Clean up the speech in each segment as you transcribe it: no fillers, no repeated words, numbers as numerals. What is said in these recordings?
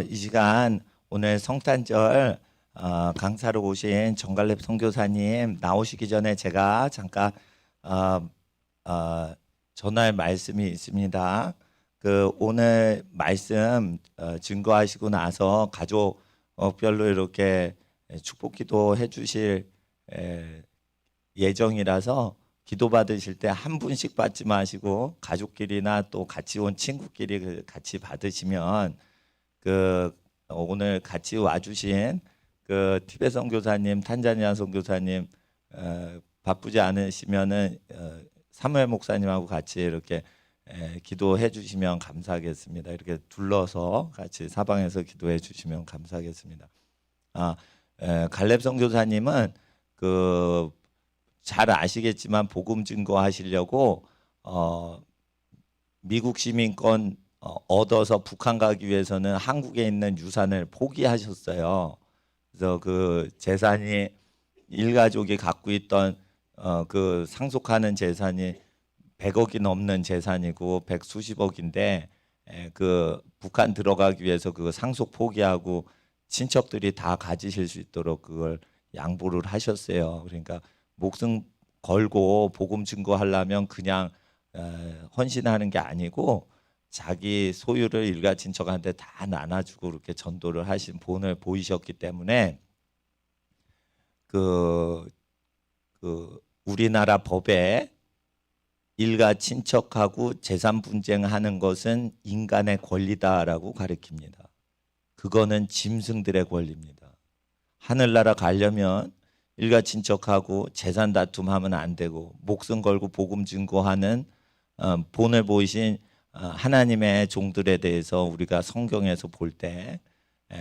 이 시간 오늘 성탄절 강사로 오신 정갈렙 선교사님 나오시기 전에 제가 잠깐 어, 전할 말씀이 있습니다. 그 오늘 말씀 증거하시고 나서 가족별로 이렇게 축복기도 해주실 예정이라서 기도 받으실 때 한 분씩 받지 마시고 가족끼리나 또 같이 온 친구끼리 같이 받으시면 그 오늘 같이 와주신 그 티베트 선교사님, 탄자니아 선교사님 바쁘지 않으시면은 사무엘 목사님하고 같이 이렇게 기도해 주시면 감사하겠습니다. 이렇게 둘러서 같이 사방에서 기도해 주시면 감사하겠습니다. 갈렙 선교사님은 그 잘 아시겠지만 복음 증거하시려고 미국 시민권 얻어서 북한 가기 위해서는 한국에 있는 유산을 포기하셨어요. 그래서 그 재산이 일가족이 갖고 있던 그 상속하는 재산이 100억이 넘는 재산이고 백수십억인데 그 북한 들어가기 위해서 그 상속 포기하고 친척들이 다 가지실 수 있도록 그걸 양보를 하셨어요. 그러니까 목숨 걸고 복음 증거하려면 그냥 헌신하는 게 아니고 자기 소유를 일가 친척한테 다 나눠주고 이렇게 전도를 하신 본을 보이셨기 때문에 그 우리나라 법에 일가 친척하고 재산 분쟁하는 것은 인간의 권리다라고 가르칩니다. 그거는 짐승들의 권리입니다. 하늘나라 가려면 일가 친척하고 재산 다툼하면 안 되고 목숨 걸고 복음 증거하는 본을 보이신 하나님의 종들에 대해서 우리가 성경에서 볼 때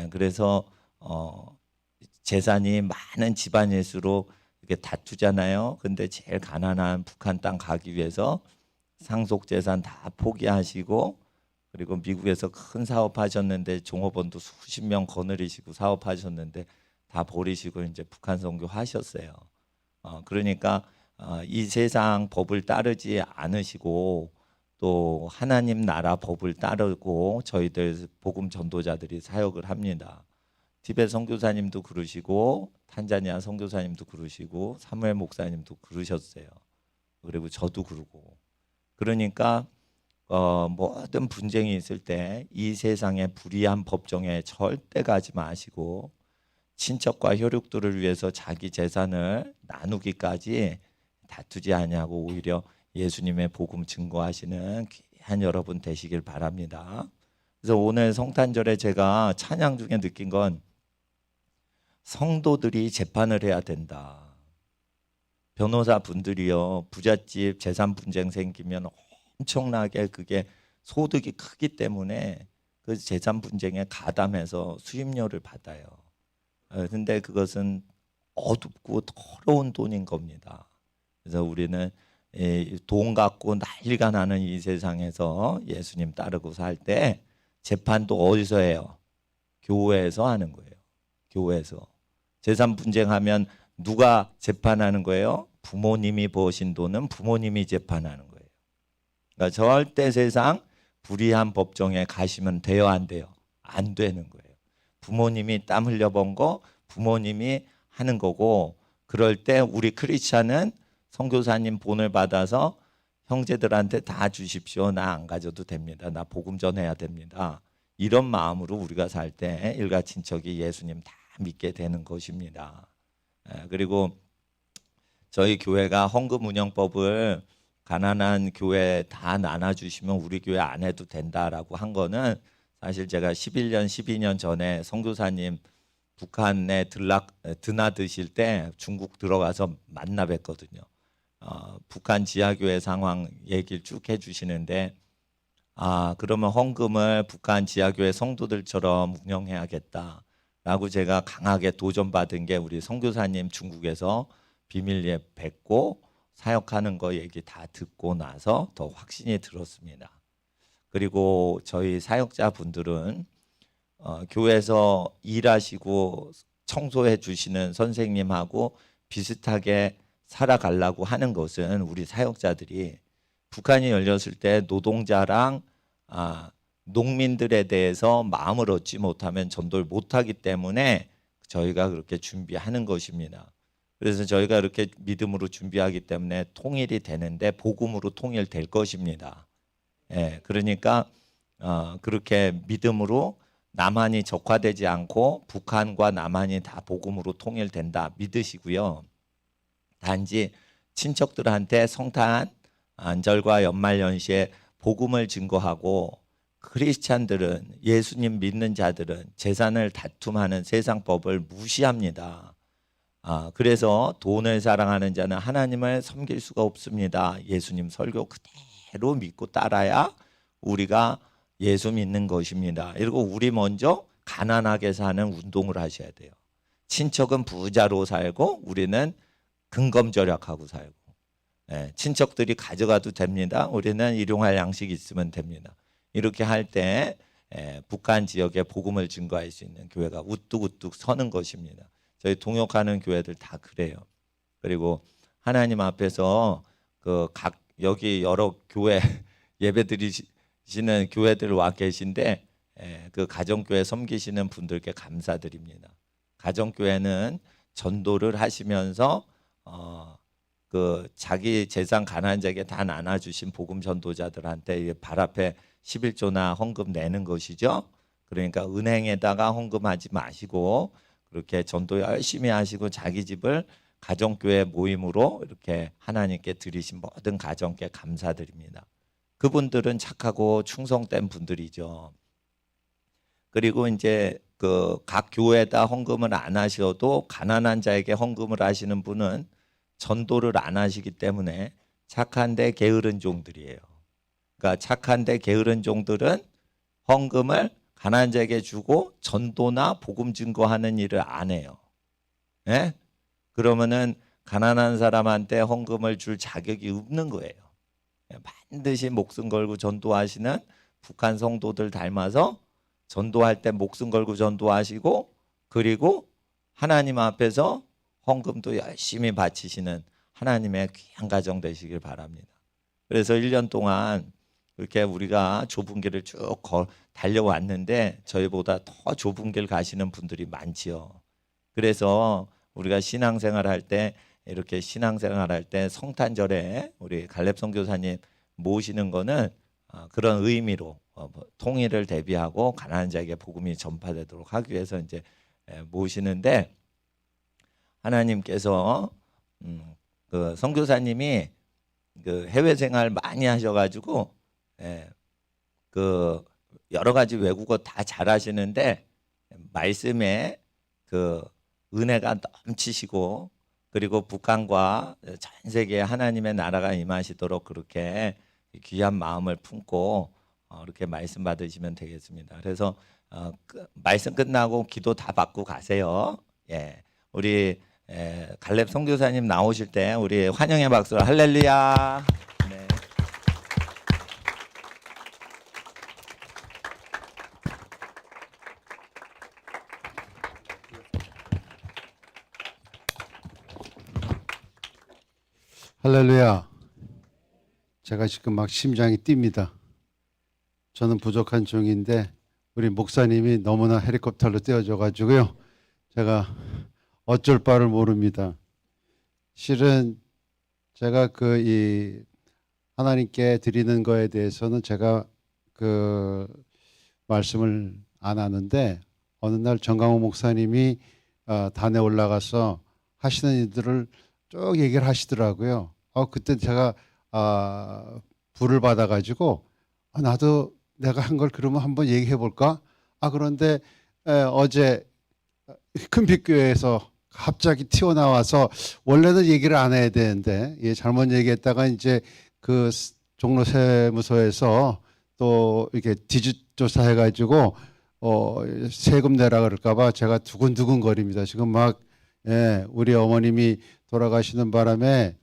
그래서 재산이 많은 집안일수록 이렇게 다투잖아요. 근데 제일 가난한 북한 땅 가기 위해서 상속 재산 다 포기하시고 그리고 미국에서 큰 사업하셨는데 종업원도 수십 명 거느리시고 사업하셨는데 다 버리시고 이제 북한 선교 하셨어요. 그러니까 이 세상 법을 따르지 않으시고 또 하나님 나라 법을 따르고 저희들 복음 전도자들이 사역을 합니다. 티베트 선교사님도 그러시고 탄자니아 선교사님도 그러시고 사무엘 목사님도 그러셨어요. 그리고 저도 그러고 그러니까 모든 분쟁이 있을 때 이 세상의 불의한 법정에 절대 가지 마시고 친척과 혈육들을 위해서 자기 재산을 나누기까지 다투지 아니하고 오히려 예수님의 복음 증거하시는 귀한 여러분 되시길 바랍니다. 그래서 오늘 성탄절에 제가 찬양 중에 느낀 건 성도들이 재판을 해야 된다. 변호사 분들이요 부잣집 재산 분쟁 생기면 엄청나게 그게 소득이 크기 때문에 그 재산 분쟁에 가담해서 수임료를 받아요. 근데 그것은 어둡고 더러운 돈인 겁니다. 그래서 우리는 돈 갖고 난리가 나는 이 세상에서 예수님 따르고 살 때 재판도 어디서 해요? 교회에서 하는 거예요. 교회에서. 재산 분쟁하면 누가 재판하는 거예요? 부모님이 버신 돈은 부모님이 재판하는 거예요. 그러니까 절대 세상 불의한 법정에 가시면 돼요, 안 돼요? 안 되는 거예요. 부모님이 땀 흘려 번 거 부모님이 하는 거고 그럴 때 우리 크리스찬은 선교사님 본을 받아서 형제들한테 다 주십시오. 나 안 가져도 됩니다. 나 복음 전해야 됩니다. 이런 마음으로 우리가 살 때 일가 친척이 예수님 다 믿게 되는 것입니다. 그리고 저희 교회가 헌금 운영법을 가난한 교회 다 나눠주시면 우리 교회 안 해도 된다라고 한 거는 사실 제가 11년, 12년 전에 선교사님 북한에 드나드실 때 중국 들어가서 만나 뵀거든요. 북한 지하교회 상황 얘기를 쭉 해주시는데 그러면 헌금을 북한 지하교회 성도들처럼 운영해야겠다라고 제가 강하게 도전받은 게 우리 선교사님 중국에서 비밀리에 뵙고 사역하는 거 얘기 다 듣고 나서 더 확신이 들었습니다. 그리고 저희 사역자 분들은 교회에서 일하시고 청소해 주시는 선생님하고 비슷하게 살아가려고 하는 것은 우리 사역자들이 북한이 열렸을 때 노동자랑 농민들에 대해서 마음을 얻지 못하면 전도를 못하기 때문에 저희가 그렇게 준비하는 것입니다. 그래서 저희가 이렇게 믿음으로 준비하기 때문에 통일이 되는데 복음으로 통일될 것입니다. 예, 그러니까 그렇게 믿음으로 남한이 적화되지 않고 북한과 남한이 다 복음으로 통일된다 믿으시고요. 단지 친척들한테 성탄, 안절과 연말연시에 복음을 증거하고 크리스찬들은 예수님 믿는 자들은 재산을 다툼하는 세상 법을 무시합니다. 그래서 돈을 사랑하는 자는 하나님을 섬길 수가 없습니다. 예수님 설교 그대로 믿고 따라야 우리가 예수 믿는 것입니다. 그리고 우리 먼저 가난하게 사는 운동을 하셔야 돼요. 친척은 부자로 살고 우리는 근검절약하고 살고, 친척들이 가져가도 됩니다. 우리는 일용할 양식이 있으면 됩니다. 이렇게 할 때 북한 지역에 복음을 증거할 수 있는 교회가 우뚝우뚝 서는 것입니다. 저희 동역하는 교회들 다 그래요. 그리고 하나님 앞에서 여기 여러 교회 예배 드리시는 교회들 와 계신데 그 가정교회 섬기시는 분들께 감사드립니다. 가정교회는 전도를 하시면서 자기 재산 가난한 자에게 다 나눠주신 복음 전도자들한테 발 앞에 11조나 헌금 내는 것이죠. 그러니까 은행에다가 헌금하지 마시고 그렇게 전도 열심히 하시고 자기 집을 가정교회 모임으로 이렇게 하나님께 드리신 모든 가정께 감사드립니다. 그분들은 착하고 충성된 분들이죠. 그리고 이제 각 교회에다 헌금을 안 하셔도 가난한 자에게 헌금을 하시는 분은 전도를 안 하시기 때문에 착한데 게으른 종들이에요. 그러니까 착한데 게으른 종들은 헌금을 가난한 자에게 주고 전도나 복음 증거하는 일을 안 해요. 예? 그러면은 가난한 사람한테 헌금을 줄 자격이 없는 거예요. 반드시 목숨 걸고 전도하시는 북한 성도들 닮아서 전도할 때 목숨 걸고 전도하시고 그리고 하나님 앞에서 헌금도 열심히 바치시는 하나님의 귀한 가정 되시길 바랍니다. 그래서 1년 동안 그렇게 우리가 좁은 길을 쭉 달려왔는데 저희보다 더 좁은 길 가시는 분들이 많지요. 그래서 우리가 신앙생활 할 때 이렇게 신앙생활 할 때 성탄절에 우리 갈렙 선교사님 모시는 거는 그런 의미로 통일을 대비하고 가난한 자에게 복음이 전파되도록 하기 위해서 이제 모시는데 하나님께서 그 선교사님이 그 해외 생활 많이 하셔가지고 그 여러 가지 외국어 다 잘하시는데 말씀에 그 은혜가 넘치시고 그리고 북한과 전 세계에 하나님의 나라가 임하시도록 그렇게 귀한 마음을 품고 이렇게 말씀 받으시면 되겠습니다. 그래서 말씀 끝나고 기도 다 받고 가세요. 예, 우리 갈렙 선교사님 나오실 때 우리 환영의 박수로 할렐루야. 네. 할렐루야. 제가 지금 막 심장이 뜁니다. 저는 부족한 종인데 우리 목사님이 너무나 헬리콥터로 떼어줘 가지고요. 제가 어쩔 바를 모릅니다. 실은 제가 이 하나님께 드리는 거에 대해서는 제가 그 말씀을 안 하는데 어느 날 정강호 목사님이 단에 올라가서 하시는 일들을 쭉 얘기를 하시더라고요. 그때 제가 불을 받아가지고 나도 내가 한 걸 그러면 한번 얘기해 볼까? 그런데 어제 큰빛교회에서 갑자기 튀어나와서 원래는 얘기를 안 해야 되는데 잘못 얘기했다가 이제 그 종로 세무서에서 또 이렇게 뒤집조사해가지고 세금 내라 그럴까봐 제가 두근두근 거립니다. 지금 막 우리 어머님이 돌아가시는 바람에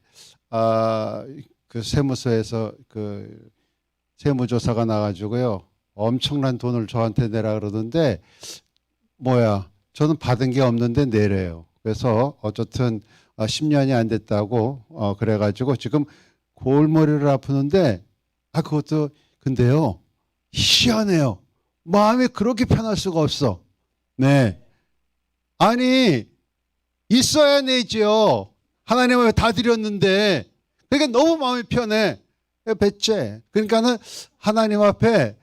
그 세무서에서 그 세무조사가 나가지고요 엄청난 돈을 저한테 내라 그러던데 저는 받은 게 없는데 내래요. 그래서 어쨌든 10년이 안 됐다고 그래가지고 지금 골머리를 아프는데 그것도 근데요 희한해요. 마음이 그렇게 편할 수가 없어. 네. 아니, 있어야 내죠. 하나님 앞에 다 드렸는데. 그러니까 너무 마음이 편해. 배째. 그러니까는 하나님 앞에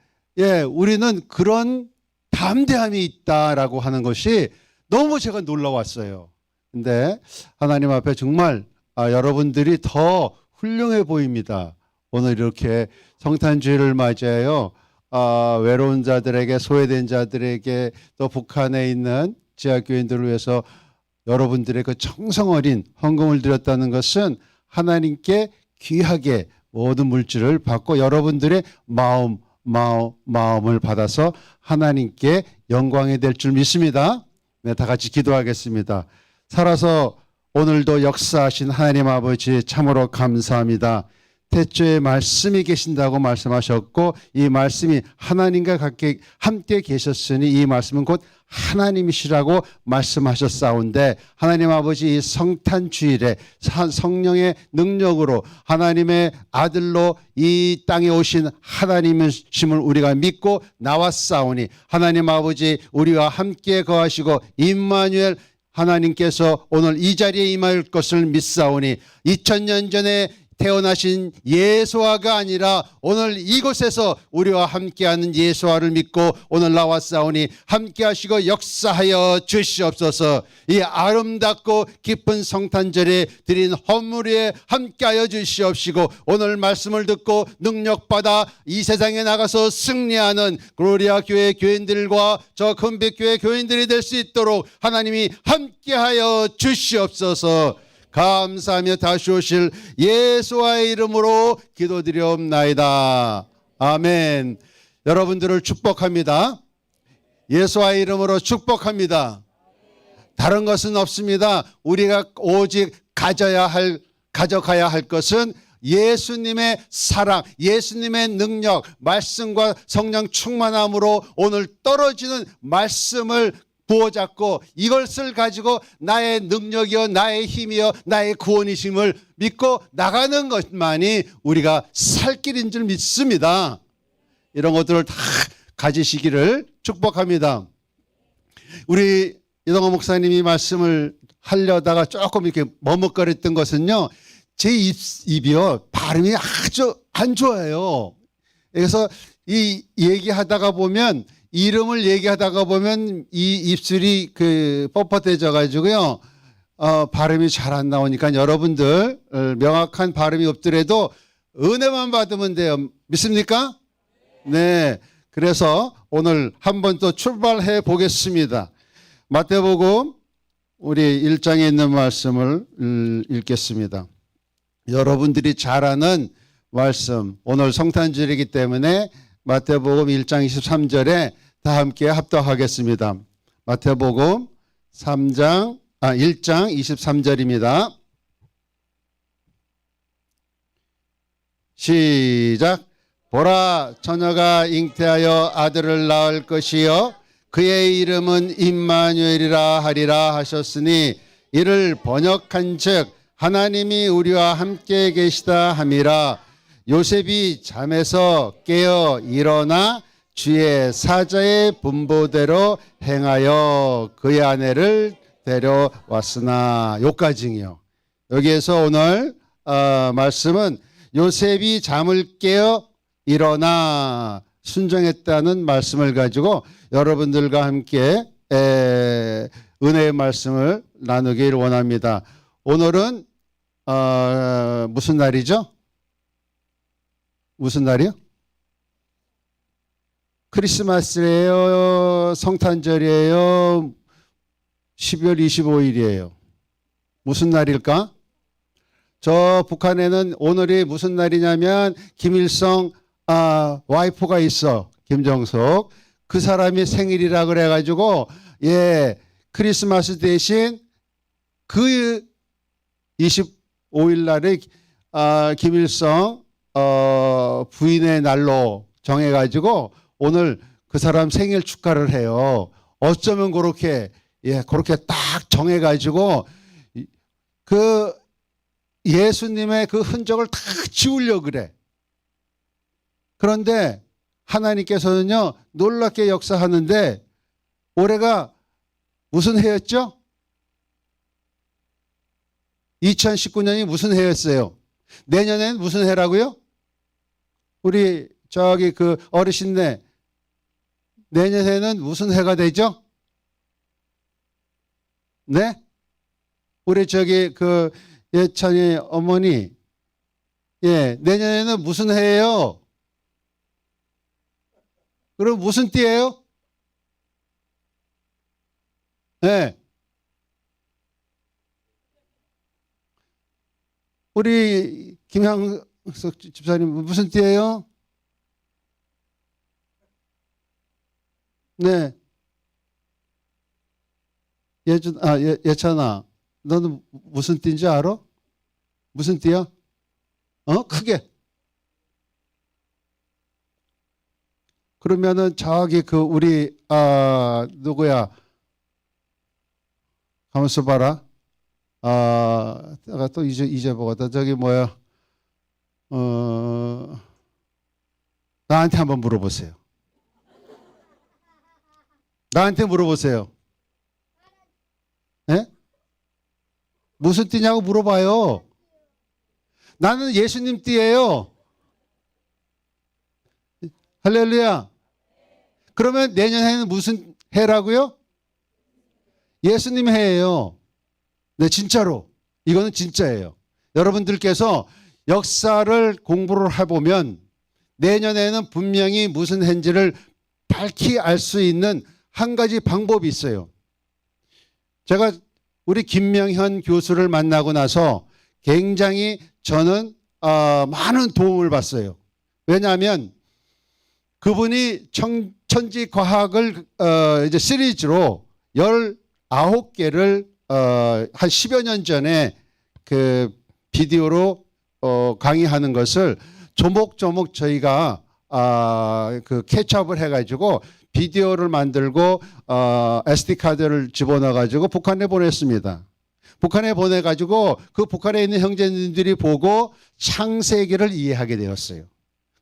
우리는 그런 담대함이 있다라고 하는 것이 너무 제가 놀라웠어요. 근데 하나님 앞에 정말 여러분들이 더 훌륭해 보입니다. 오늘 이렇게 성탄주의를 맞이하여 외로운 자들에게, 소외된 자들에게, 또 북한에 있는 지하교인들을 위해서 여러분들의 그 정성 어린 헌금을 드렸다는 것은 하나님께 귀하게 모든 물질을 받고 여러분들의 마음을 받아서 하나님께 영광이 될 줄 믿습니다. 네, 다 같이 기도하겠습니다. 살아서 오늘도 역사하신 하나님 아버지 참으로 감사합니다. 태초에 말씀이 계신다고 말씀하셨고 이 말씀이 하나님과 함께 계셨으니 이 말씀은 곧 하나님이시라고 말씀하셨사온데 하나님 아버지 이 성탄주일에 성령의 능력으로 하나님의 아들로 이 땅에 오신 하나님이심을 우리가 믿고 나왔사오니 하나님 아버지 우리와 함께 거하시고 임마누엘 하나님께서 오늘 이 자리에 임할 것을 믿사오니 2000년 전에 태어나신 예수아가 아니라 오늘 이곳에서 우리와 함께하는 예수아를 믿고 오늘 나왔사오니 함께하시고 역사하여 주시옵소서. 이 아름답고 깊은 성탄절에 드린 헌물에 함께하여 주시옵시고 오늘 말씀을 듣고 능력받아 이 세상에 나가서 승리하는 gloria 교회 교인들과 저 큰빛교회 교인들이 될 수 있도록 하나님이 함께하여 주시옵소서. 감사하며 다시 오실 예수와의 이름으로 기도드리옵나이다. 아멘. 여러분들을 축복합니다. 예수와의 이름으로 축복합니다. 다른 것은 없습니다. 우리가 오직 가져가야 할 것은 예수님의 사랑, 예수님의 능력, 말씀과 성령 충만함으로 오늘 떨어지는 말씀을 부어잡고 이것을 가지고 나의 능력이요 나의 힘이요 나의 구원이심을 믿고 나가는 것만이 우리가 살 길인 줄 믿습니다. 이런 것들을 다 가지시기를 축복합니다. 우리 이동호 목사님이 말씀을 하려다가 조금 이렇게 머뭇거렸던 것은요, 제 입이요 발음이 아주 안 좋아요. 그래서 이 얘기하다가 보면 이름을 얘기하다가 보면 이 입술이 뻣뻣해져 가지고요 발음이 잘 안 나오니까 여러분들 명확한 발음이 없더라도 은혜만 받으면 돼요. 믿습니까? 네. 그래서 오늘 한번 또 출발해 보겠습니다. 마태복음 우리 1장에 있는 말씀을 읽겠습니다. 여러분들이 잘 아는 말씀, 오늘 성탄절이기 때문에 마태복음 1장 23절에 다 함께 합독하겠습니다. 마태복음 1장 23절입니다. 시작. 보라, 처녀가 잉태하여 아들을 낳을 것이요 그의 이름은 임마누엘이라 하리라 하셨으니 이를 번역한즉 하나님이 우리와 함께 계시다 함이라. 요셉이 잠에서 깨어 일어나 주의 사자의 분보대로 행하여 그의 아내를 데려왔으나. 요까지요. 여기에서 오늘 말씀은 요셉이 잠을 깨어 일어나 순종했다는 말씀을 가지고 여러분들과 함께 은혜의 말씀을 나누길 원합니다. 오늘은 무슨 날이죠? 무슨 날이요? 크리스마스예요? 성탄절이에요? 12월 25일이에요. 무슨 날일까? 저 북한에는 오늘이 무슨 날이냐면 김일성 와이프가 있어. 김정석. 그 사람이 생일이라 그래가지고 크리스마스 대신 그 25일 날에 김일성 부인의 날로 정해가지고 오늘 그 사람 생일 축하를 해요. 어쩌면 그렇게 딱 정해가지고 그 예수님의 그 흔적을 다 지우려고 그래. 그런데 하나님께서는요 놀랍게 역사하는데 올해가 무슨 해였죠? 2019년이 무슨 해였어요? 내년엔 무슨 해라고요? 우리 저기 그 어르신네 내년에는 무슨 해가 되죠? 네? 우리 저기 그 예찬이 어머니 예 내년에는 무슨 해예요? 그럼 무슨 띠예요? 네. 우리 김향석 집사님 무슨 띠예요? 네. 예찬아, 너는 무슨 띠인지 알아? 무슨 띠야? 크게. 그러면은 저기 그 우리 누구야? 가만있어 봐라. 내가 또 잊어보겠다. 저기 뭐야? 나한테 한번 물어보세요. 나한테 물어보세요. 예? 무슨 띠냐고 물어봐요. 나는 예수님 띠예요. 할렐루야. 그러면 내년 해는 무슨 해라고요? 예수님 해예요. 네, 진짜로. 이거는 진짜예요. 여러분들께서 역사를 공부를 해보면 내년에는 분명히 무슨 해인지를 밝히 알 수 있는 한 가지 방법이 있어요. 제가 우리 김명현 교수를 만나고 나서 굉장히 저는 많은 도움을 받았어요. 왜냐하면 그분이 천지과학을 이제 시리즈로 19개를 한 10여 년 전에 그 비디오로 강의하는 것을 조목조목 저희가 그 캐치업을 해가지고 비디오를 만들고 SD 카드를 집어넣어가지고 북한에 보냈습니다. 북한에 보내가지고 그 북한에 있는 형제님들이 보고 창세기를 이해하게 되었어요.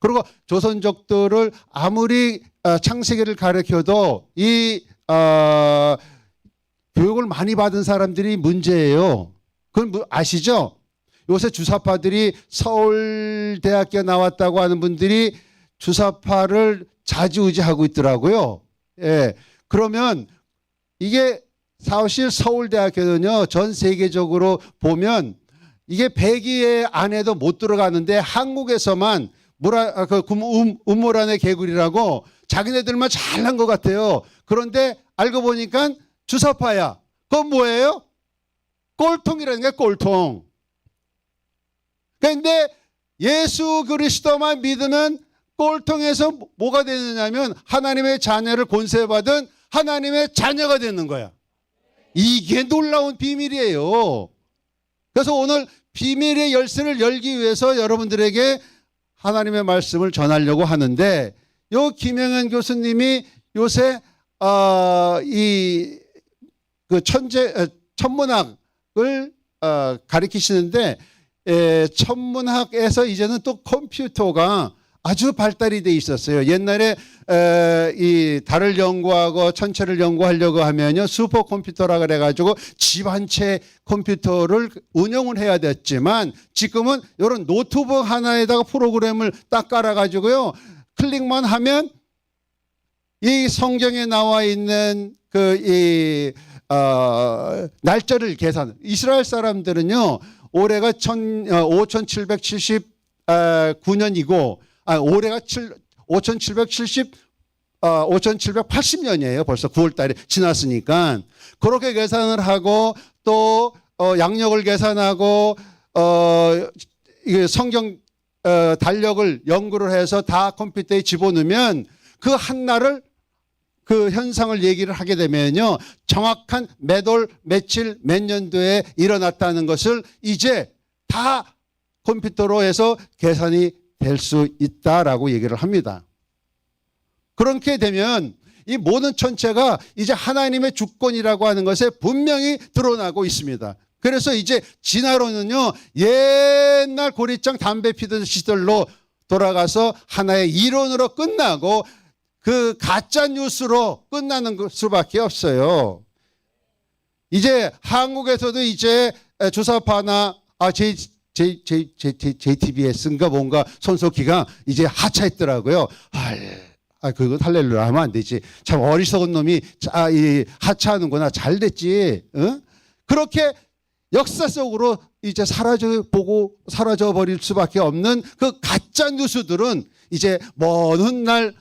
그리고 조선족들을 아무리 창세기를 가르쳐도 이 교육을 많이 받은 사람들이 문제예요. 그건 아시죠? 요새 주사파들이 서울대학교 나왔다고 하는 분들이 주사파를 좌지우지하고 있더라고요. 예. 그러면 이게 사실 서울대학교는요, 전 세계적으로 보면 이게 100위 안에도 못 들어가는데 한국에서만 음모란의 개구리라고 자기네들만 잘난 것 같아요. 그런데 알고 보니까 주사파야. 그건 뭐예요? 꼴통이라는 게 꼴통. 그런데 예수 그리스도만 믿으면 꼴통에서 뭐가 되느냐면 하나님의 자녀를 권세받은 하나님의 자녀가 되는 거야. 이게 놀라운 비밀이에요. 그래서 오늘 비밀의 열쇠를 열기 위해서 여러분들에게 하나님의 말씀을 전하려고 하는데 요 김영현 교수님이 요새 이 그 천문학을 가르치시는데 천문학에서 이제는 또 컴퓨터가 아주 발달이 돼 있었어요. 옛날에 이 달을 연구하고 천체를 연구하려고 하면요 슈퍼컴퓨터라 그래가지고 집 한 채 컴퓨터를 운영을 해야 됐지만 지금은 이런 노트북 하나에다가 프로그램을 딱 깔아가지고요 클릭만 하면 이 성경에 나와 있는 날짜를 계산. 이스라엘 사람들은요 올해가 5779년이고 올해가 5780년이에요. 벌써 9월 달에 지났으니까. 그렇게 계산을 하고 또 양력을 계산하고 이게 성경 달력을 연구를 해서 다 컴퓨터에 집어넣으면 그 한 날을 그 현상을 얘기를 하게 되면요 정확한 몇 월 며칠 몇 년도에 일어났다는 것을 이제 다 컴퓨터로 해서 계산이 될 수 있다라고 얘기를 합니다. 그렇게 되면 이 모든 천체가 이제 하나님의 주권이라고 하는 것에 분명히 드러나고 있습니다. 그래서 이제 진화론은요 옛날 고리장 담배 피던 시절로 돌아가서 하나의 이론으로 끝나고 그 가짜 뉴스로 끝나는 수밖에 없어요. 이제 한국에서도 이제 주사파나 JTBS인가 뭔가 손석희가 이제 하차했더라고요. 그건 할렐루야 하면 안 되지. 참 어리석은 놈이 이 하차하는구나. 잘 됐지. 응? 그렇게 역사 속으로 이제 사라져 버릴 수밖에 없는 그 가짜 뉴스들은 이제 먼 훗날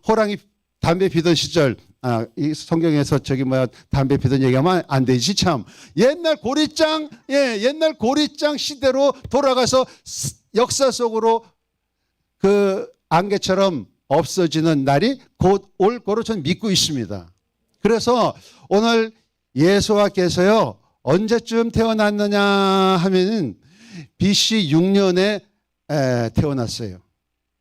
호랑이 담배 피던 시절, 이 성경에서 담배 피던 얘기하면 안 되지 참. 옛날 고리장 시대로 돌아가서 역사 속으로 그 안개처럼 없어지는 날이 곧 올 거로 저는 믿고 있습니다. 그래서 오늘 예수와께서요, 언제쯤 태어났느냐 하면은 BC 6년에 태어났어요.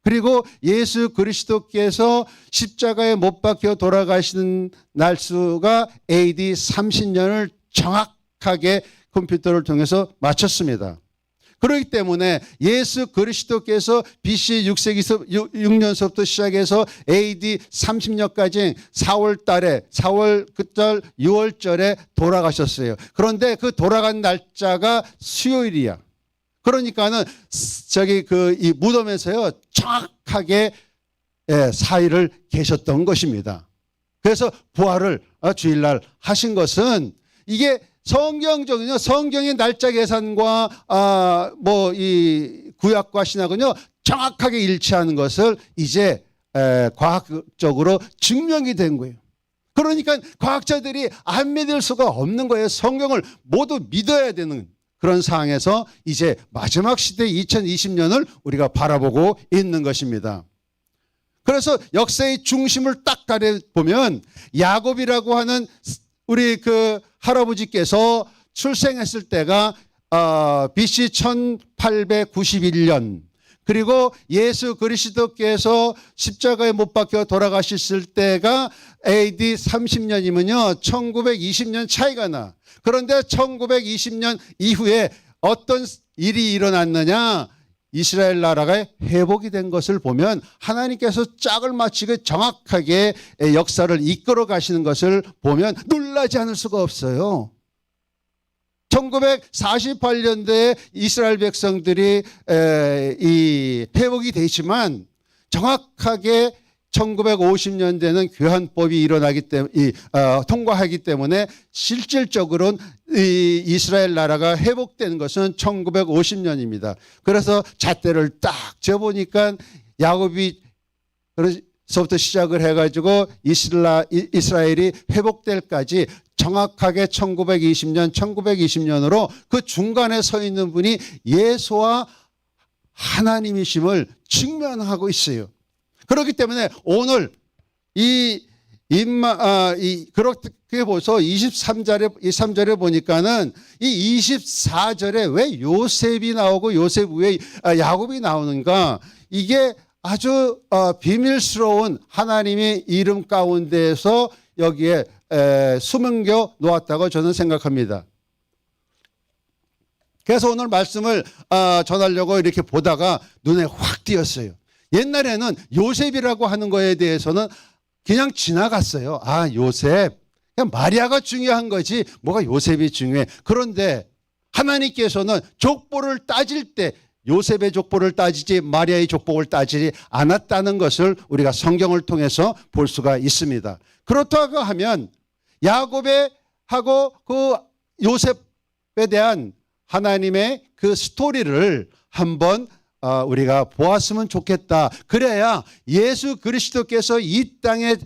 그리고 예수 그리스도께서 십자가에 못 박혀 돌아가시는 날수가 AD 30년을 정확하게 컴퓨터를 통해서 맞췄습니다. 그렇기 때문에 예수 그리스도께서 BC 6년서부터 시작해서 AD 30년까지 4월 끝절 6월절에 돌아가셨어요. 그런데 그 돌아간 날짜가 수요일이야. 그러니까는 이 무덤에서요 정확하게 4일을 계셨던 것입니다. 그래서 부활을 주일날 하신 것은 이게 성경적이요, 성경의 날짜 계산과 이 구약과 신약은요 정확하게 일치하는 것을 이제 과학적으로 증명이 된 거예요. 그러니까 과학자들이 안 믿을 수가 없는 거예요. 성경을 모두 믿어야 되는 그런 상황에서 이제 마지막 시대 2020년을 우리가 바라보고 있는 것입니다. 그래서 역사의 중심을 딱 가려보면 야곱이라고 하는 우리 그 할아버지께서 출생했을 때가 BC 1891년, 그리고 예수 그리스도께서 십자가에 못 박혀 돌아가셨을 때가 AD 30년이면요 1920년 차이가 나. 그런데 1920년 이후에 어떤 일이 일어났느냐, 이스라엘 나라가 회복이 된 것을 보면 하나님께서 짝을 맞추고 정확하게 역사를 이끌어 가시는 것을 보면 놀라지 않을 수가 없어요. 1948년도에 이스라엘 백성들이 이 회복이 되지만 정확하게 1950년대는 교환법이 일어나기 때문에 통과하기 때문에 실질적으로는 이 이스라엘 나라가 회복된 것은 1950년입니다. 그래서 잣대를 딱 재보니까 야곱이 서부터 시작을 해가지고 이스라엘이 회복될 까지 정확하게 1920년으로 그 중간에 서 있는 분이 예수와 하나님이심을 증명하고 있어요. 그렇기 때문에 오늘 그렇게 보서 23절에 보니까는 이 24절에 왜 요셉이 나오고 요셉 위에 야곱이 나오는가, 이게 아주 비밀스러운 하나님의 이름 가운데에서 여기에 숨겨 놓았다고 저는 생각합니다. 그래서 오늘 말씀을 전하려고 이렇게 보다가 눈에 확 띄었어요. 옛날에는 요셉이라고 하는 거에 대해서는 그냥 지나갔어요. 요셉, 그냥 마리아가 중요한 거지 뭐가 요셉이 중요해. 그런데 하나님께서는 족보를 따질 때 요셉의 족보를 따지지 마리아의 족보를 따지지 않았다는 것을 우리가 성경을 통해서 볼 수가 있습니다. 그렇다고 하면 야곱의 하고 그 요셉에 대한 하나님의 그 스토리를 한번 우리가 보았으면 좋겠다. 그래야 예수 그리스도께서 이 땅에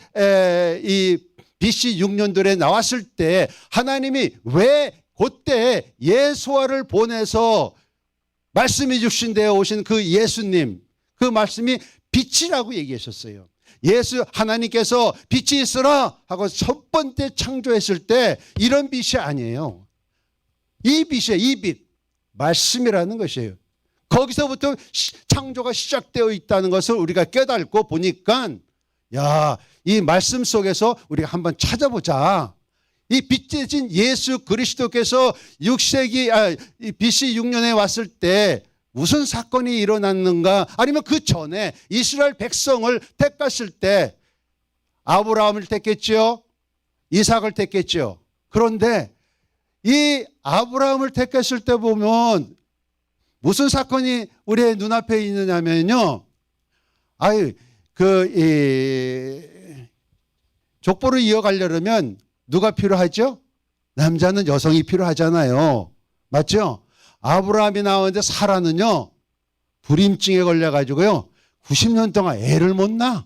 이 BC 6년도에 나왔을 때 하나님이 왜 그때 예수와를 보내서 말씀해 주신 데에 오신 그 예수님, 그 말씀이 빛이라고 얘기하셨어요. 하나님께서 빛이 있으라 하고 첫 번째 창조했을 때 이런 빛이 아니에요. 이 빛이에요. 이 빛. 말씀이라는 것이에요. 거기서부터 창조가 시작되어 있다는 것을 우리가 깨닫고 보니까 이 말씀 속에서 우리가 한번 찾아보자. 이 빛대신 예수 그리스도께서 BC 6년에 왔을 때 무슨 사건이 일어났는가? 아니면 그 전에 이스라엘 백성을 택했을 때 아브라함을 택했죠. 이삭을 택했죠. 그런데 이 아브라함을 택했을 때 보면 무슨 사건이 우리의 눈앞에 있느냐면요. 족보를 이어가려면 누가 필요하죠? 남자는 여성이 필요하잖아요. 맞죠? 아브라함이 나오는데 사라는요, 불임증에 걸려가지고요, 90년 동안 애를 못 낳아.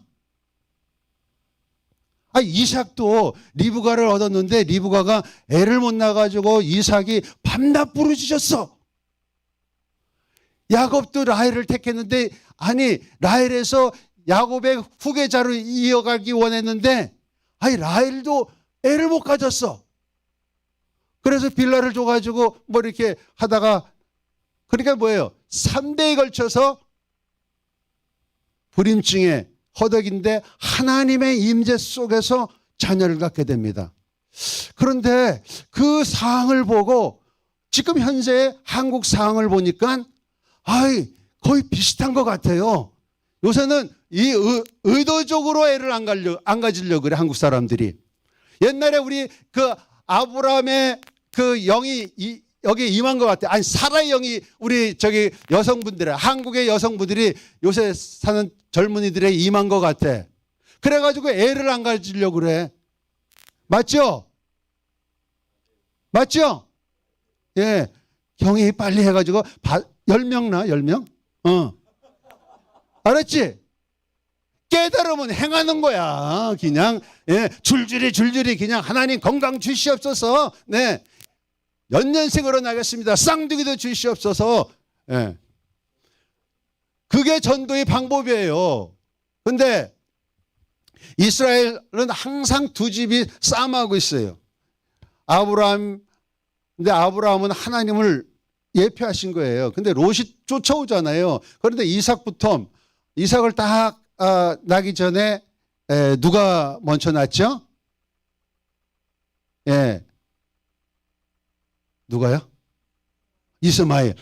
이삭도 리브가를 얻었는데 리브가가 애를 못 낳아가지고 이삭이 밤낮 부르짖었어. 야곱도 라헬을 택했는데, 라헬에서 야곱의 후계자로 이어가기 원했는데, 라헬도 애를 못 가졌어. 그래서 빌라를 줘가지고 뭐 이렇게 하다가, 그러니까 뭐예요? 3대에 걸쳐서 불임증에 허덕인데 하나님의 임재 속에서 자녀를 갖게 됩니다. 그런데 그 상황을 보고 지금 현재의 한국 상황을 보니까 거의 비슷한 것 같아요. 요새는 이 의도적으로 애를 안 가지려고 그래, 한국 사람들이. 옛날에 우리 그 아브라함의 그 영이 여기에 임한 것 같아. 사라의 영이 우리 여성분들의, 한국의 여성분들이 요새 사는 젊은이들의 임한 것 같아. 그래가지고 애를 안 가지려고 그래. 맞죠? 맞죠? 예. 경이 빨리 해가지고 10명 나, 10명? 알았지? 깨달으면 행하는 거야. 그냥, 줄줄이 그냥 하나님 건강 주시옵소서. 네. 연년생으로 나겠습니다. 쌍둥이도 주시옵소서. 예. 그게 전도의 방법이에요. 근데 이스라엘은 항상 두 집이 싸움하고 있어요. 근데 아브라함은 하나님을 예표하신 거예요. 근데 롯이 쫓아오잖아요. 그런데 이삭을 딱 나기 전에 누가 먼저 낳죠? 예. 누가요? 이스마엘.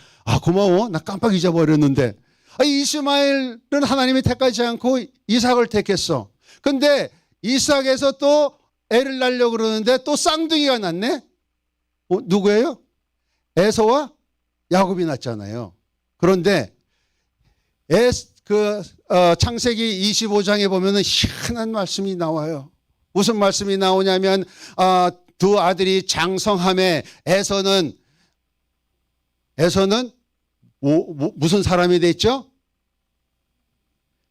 고마워. 나 깜빡 잊어버렸는데. 이스마엘은 하나님이 택하지 않고 이삭을 택했어. 근데 이삭에서 또 애를 낳으려고 그러는데 또 쌍둥이가 낳네? 누구예요? 에서와 야곱이 낳잖아요. 그런데 창세기 25장에 보면은 희한한 말씀이 나와요. 무슨 말씀이 나오냐면, 두 아들이 장성함에 에서는 무슨 사람이 됐죠?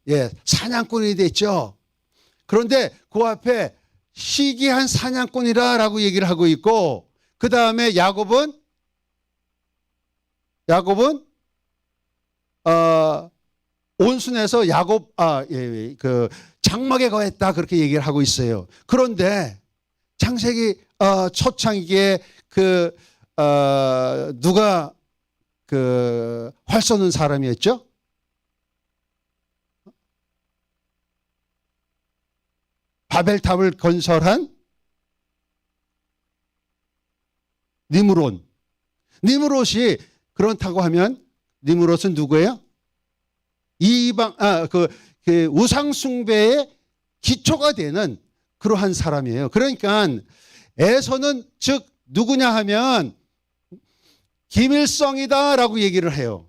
예, 사냥꾼이 됐죠. 그런데 그 앞에 희귀한 사냥꾼이라고 얘기를 하고 있고, 그 다음에 야곱은 온순해서 장막에 거했다, 그렇게 얘기를 하고 있어요. 그런데 창세기 초창기에 누가 활 쏘는 사람이었죠? 바벨탑을 건설한 니므롯이 그렇다고 하면 니므롯은 누구예요? 우상 숭배의 기초가 되는 그러한 사람이에요. 그러니까 에서는 즉 누구냐 하면 김일성이다라고 얘기를 해요.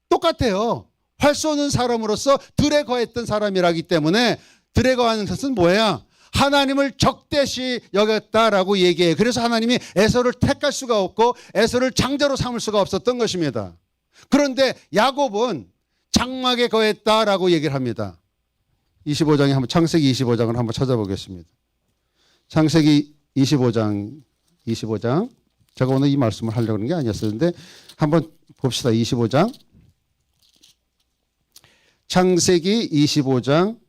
똑같아요. 활 쏘는 사람으로서 들에 거했던 사람이라기 때문에, 들에 거하는 것은 뭐야? 하나님을 적대시 여겼다라고 얘기해요. 그래서 하나님이 에서를 택할 수가 없고 에서를 장자로 삼을 수가 없었던 것입니다. 그런데 야곱은 장막에 거했다라고 얘기를 합니다. 25장에 창세기 25장을 한번 찾아보겠습니다. 창세기 25장. 제가 오늘 이 말씀을 하려고 하는 게 아니었었는데 한번 봅시다. 25장. 창세기 25장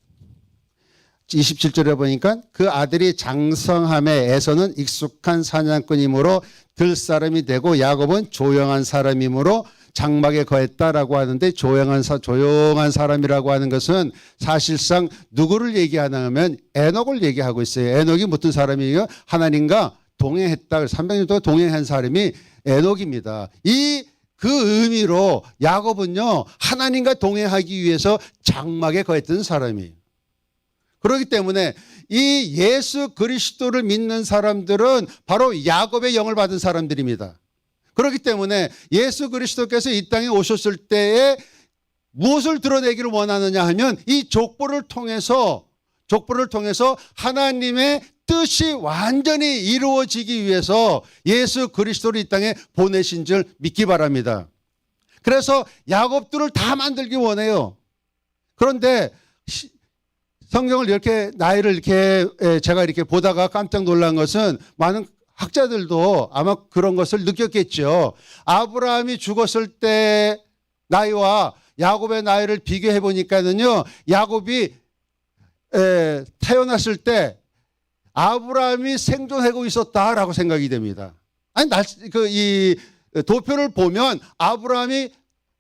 27절에 보니까 그 아들이 장성함에 에서는 익숙한 사냥꾼이므로 들 사람이 되고 야곱은 조용한 사람이므로 장막에 거했다라고 하는데, 조용한 사람이라고 하는 것은 사실상 누구를 얘기하냐면 에녹을 얘기하고 있어요. 에녹이 무슨 사람이에요? 하나님과 동행했다. 300년 동안 동행한 사람이 에녹입니다. 그 의미로 야곱은요, 하나님과 동행하기 위해서 장막에 거했던 사람이에요. 그렇기 때문에 이 예수 그리스도를 믿는 사람들은 바로 야곱의 영을 받은 사람들입니다. 그렇기 때문에 예수 그리스도께서 이 땅에 오셨을 때에 무엇을 드러내기를 원하느냐 하면 이 족보를 통해서 하나님의 뜻이 완전히 이루어지기 위해서 예수 그리스도를 이 땅에 보내신 줄 믿기 바랍니다. 그래서 야곱들을 다 만들기 원해요. 그런데 성경을 이렇게 나이를 이렇게 제가 이렇게 보다가 깜짝 놀란 것은 많은 학자들도 아마 그런 것을 느꼈겠죠. 아브라함이 죽었을 때 나이와 야곱의 나이를 비교해 보니까는요, 야곱이 태어났을 때 아브라함이 생존하고 있었다라고 생각이 됩니다. 아니, 이 도표를 보면 아브라함이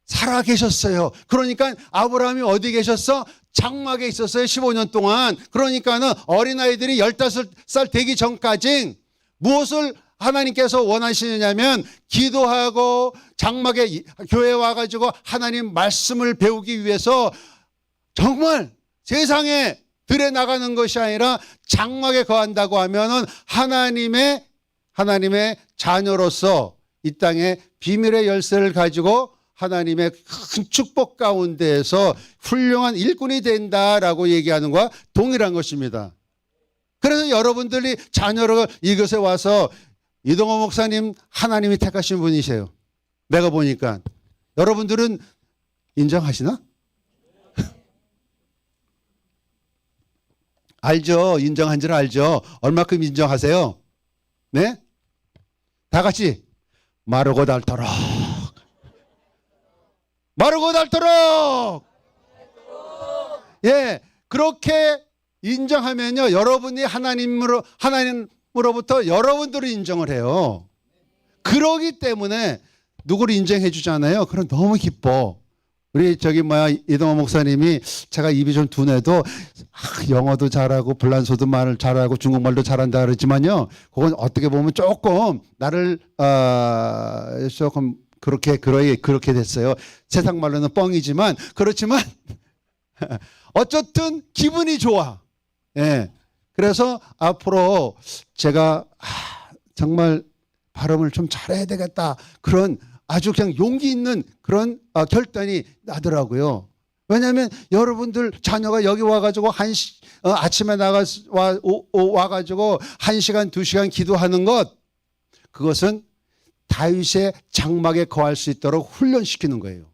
살아 계셨어요. 그러니까 아브라함이 어디 계셨어? 장막에 있었어요. 15년 동안. 그러니까는 어린아이들이 15살 되기 전까지 무엇을 하나님께서 원하시느냐면 기도하고 장막에 교회에 와가지고 하나님 말씀을 배우기 위해서 정말 세상에 들에 나가는 것이 아니라 장막에 거한다고 하면은 하나님의 자녀로서 이 땅에 비밀의 열쇠를 가지고 하나님의 큰 축복 가운데에서 훌륭한 일꾼이 된다라고 얘기하는 것과 동일한 것입니다. 그래서 여러분들이 자녀로 이곳에 와서 이동호 목사님 하나님이 택하신 분이세요. 내가 보니까 여러분들은 인정하시나? 알죠? 인정한지는 알죠? 얼마큼 인정하세요? 네? 다 같이 마르고 닳도록 마르고 닳도록. 예, 그렇게 인정하면요, 여러분이 하나님으로부터 여러분들을 인정을 해요. 그러기 때문에 누구를 인정해 주잖아요. 그럼 너무 기뻐. 우리 이동호 목사님이 제가 입이 좀 둔해도 영어도 잘하고 불란서도 말을 잘하고 중국말도 잘한다 그러지만요, 그건 어떻게 보면 조금 나를 조금 그렇게 됐어요. 세상 말로는 뻥이지만 그렇지만 어쨌든 기분이 좋아. 예. 그래서 앞으로 제가 정말 발음을 좀 잘해야 되겠다. 그런 아주 그냥 용기 있는 그런 결단이 나더라고요. 왜냐하면 여러분들 자녀가 여기 와가지고 아침에 와가지고 1시간, 2시간 기도하는 것, 그것은 다윗의 장막에 거할 수 있도록 훈련시키는 거예요.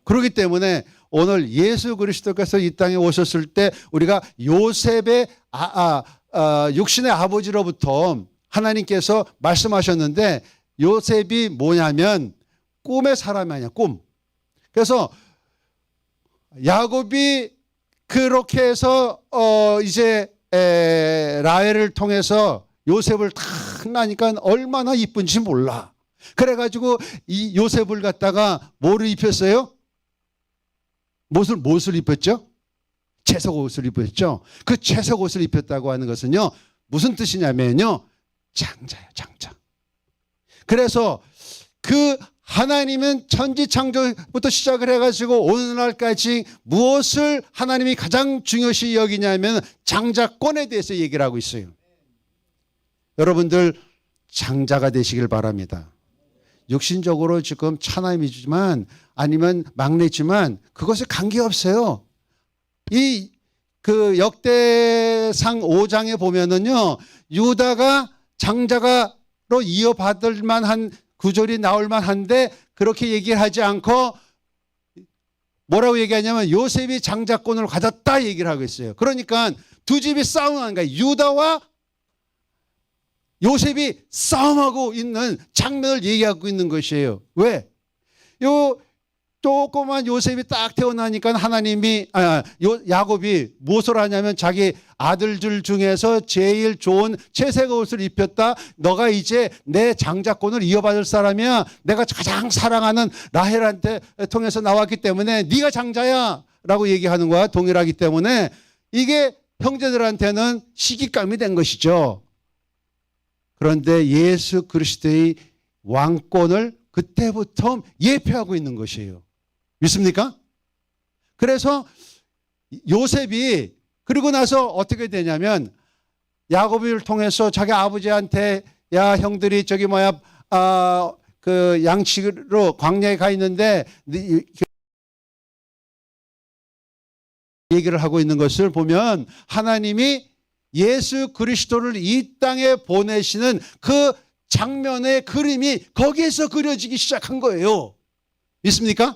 그렇기 때문에 오늘 예수 그리스도께서 이 땅에 오셨을 때 우리가 요셉의 육신의 아버지로부터 하나님께서 말씀하셨는데, 요셉이 뭐냐면 꿈의 사람이 아니야, 꿈. 그래서 야곱이 그렇게 해서 이제 라헬을 통해서 요셉을 탁 나니까 얼마나 이쁜지 몰라. 그래가지고 이 요셉을 갖다가 뭐를 입혔어요? 무엇을 입혔죠? 채색 옷을 입혔죠. 그 채색 옷을 입혔다고 하는 것은요, 무슨 뜻이냐면요, 장자예요, 장자. 그래서 그 하나님은 천지창조부터 시작을 해가지고 오늘날까지 무엇을 하나님이 가장 중요시 여기냐면 장자권에 대해서 얘기를 하고 있어요. 여러분들 장자가 되시길 바랍니다. 육신적으로 지금 차남이지만 아니면 막내지만 그것에 관계없어요. 그 역대상 5장에 보면은요, 유다가 장자가로 이어받을 만한 구절이 나올 만한데 그렇게 얘기를 하지 않고 뭐라고 얘기하냐면 요셉이 장자권을 가졌다 얘기를 하고 있어요. 그러니까 두 집이 싸움하는 거예요. 유다와 요셉이 싸움하고 있는 장면을 얘기하고 있는 것이에요. 왜? 조그만 요셉이 딱 태어나니까 야곱이 무엇을 하냐면 자기 아들들 중에서 제일 좋은 채색 옷을 입혔다. 너가 이제 내 장자권을 이어받을 사람이야. 내가 가장 사랑하는 라헬한테 통해서 나왔기 때문에 네가 장자야 라고 얘기하는 거와 동일하기 때문에 이게 형제들한테는 시기감이 된 것이죠. 그런데 예수 그리스도의 왕권을 그때부터 예표하고 있는 것이에요. 믿습니까? 그래서 요셉이 그리고 나서 어떻게 되냐면 야곱을 통해서 자기 아버지한테 야 형들이 저기 뭐야 그 양치로 광야에 가 있는데 얘기를 하고 있는 것을 보면 하나님이 예수 그리스도를 이 땅에 보내시는 그 장면의 그림이 거기에서 그려지기 시작한 거예요. 믿습니까?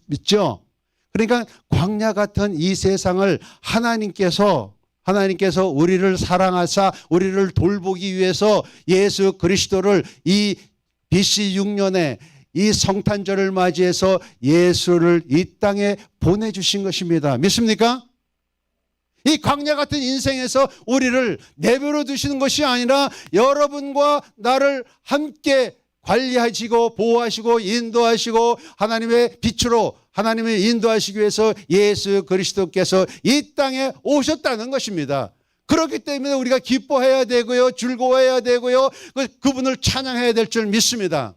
믿죠? 그러니까 광야 같은 이 세상을 하나님께서 우리를 사랑하사 우리를 돌보기 위해서 예수 그리스도를 이 BC 6년에 이 성탄절을 맞이해서 예수를 이 땅에 보내주신 것입니다. 믿습니까? 이 광야 같은 인생에서 우리를 내버려 두시는 것이 아니라 여러분과 나를 함께 관리하시고 보호하시고 인도하시고 하나님의 빛으로 하나님을 인도하시기 위해서 예수 그리스도께서 이 땅에 오셨다는 것입니다. 그렇기 때문에 우리가 기뻐해야 되고요. 즐거워해야 되고요. 그분을 찬양해야 될 줄 믿습니다.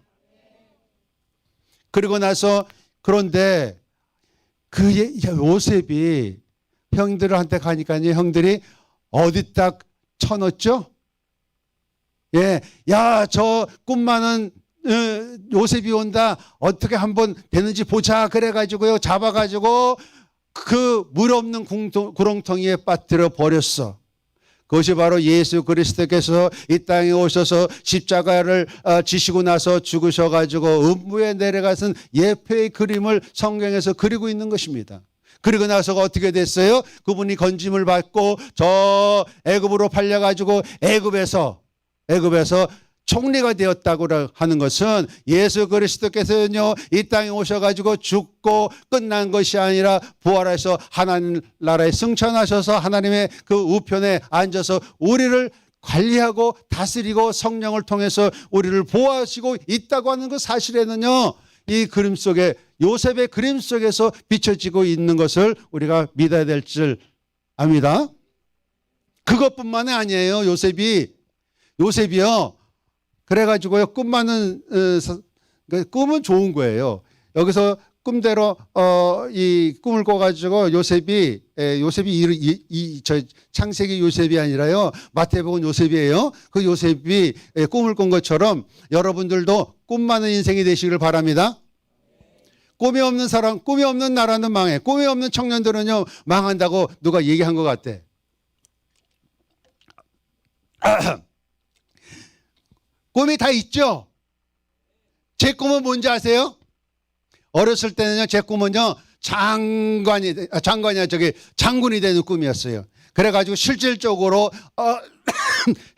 그리고 나서 그런데 그 요셉이 형들한테 가니까요. 형들이 어디 딱 쳐넣었죠? 예, 야, 저 꿈 많은 요셉이 온다. 어떻게 한번 되는지 보자. 그래가지고요. 잡아가지고 그 물 없는 구렁텅이에 빠뜨려 버렸어. 그것이 바로 예수 그리스도께서 이 땅에 오셔서 십자가를 지시고 나서 죽으셔가지고 음부에 내려가신 예표의 그림을 성경에서 그리고 있는 것입니다. 그리고 나서가 어떻게 됐어요? 그분이 건짐을 받고 저 애굽으로 팔려가지고 애굽에서 총리가 되었다고 하는 것은 예수 그리스도께서는요 이 땅에 오셔가지고 죽고 끝난 것이 아니라 부활해서 하나님 나라에 승천하셔서 하나님의 그 우편에 앉아서 우리를 관리하고 다스리고 성령을 통해서 우리를 보호하시고 있다고 하는 그 사실에는요 이 그림 속에 요셉의 그림 속에서 비춰지고 있는 것을 우리가 믿어야 될 줄 압니다. 그것뿐만이 아니에요. 요셉이요. 그래가지고요 꿈 많은 꿈은 좋은 거예요. 여기서 꿈대로 이 꿈을 꿔가지고 요셉이 저 창세기 요셉이 아니라요 마태복음 요셉이에요. 그 요셉이 꿈을 꾼 것처럼 여러분들도 꿈 많은 인생이 되시길 바랍니다. 꿈이 없는 사람, 꿈이 없는 나라는 망해. 꿈이 없는 청년들은요 망한다고 누가 얘기한 것 같아. 꿈이 다 있죠? 제 꿈은 뭔지 아세요? 어렸을 때는요, 제 꿈은요, 장군이 되는 꿈이었어요. 그래가지고 실질적으로,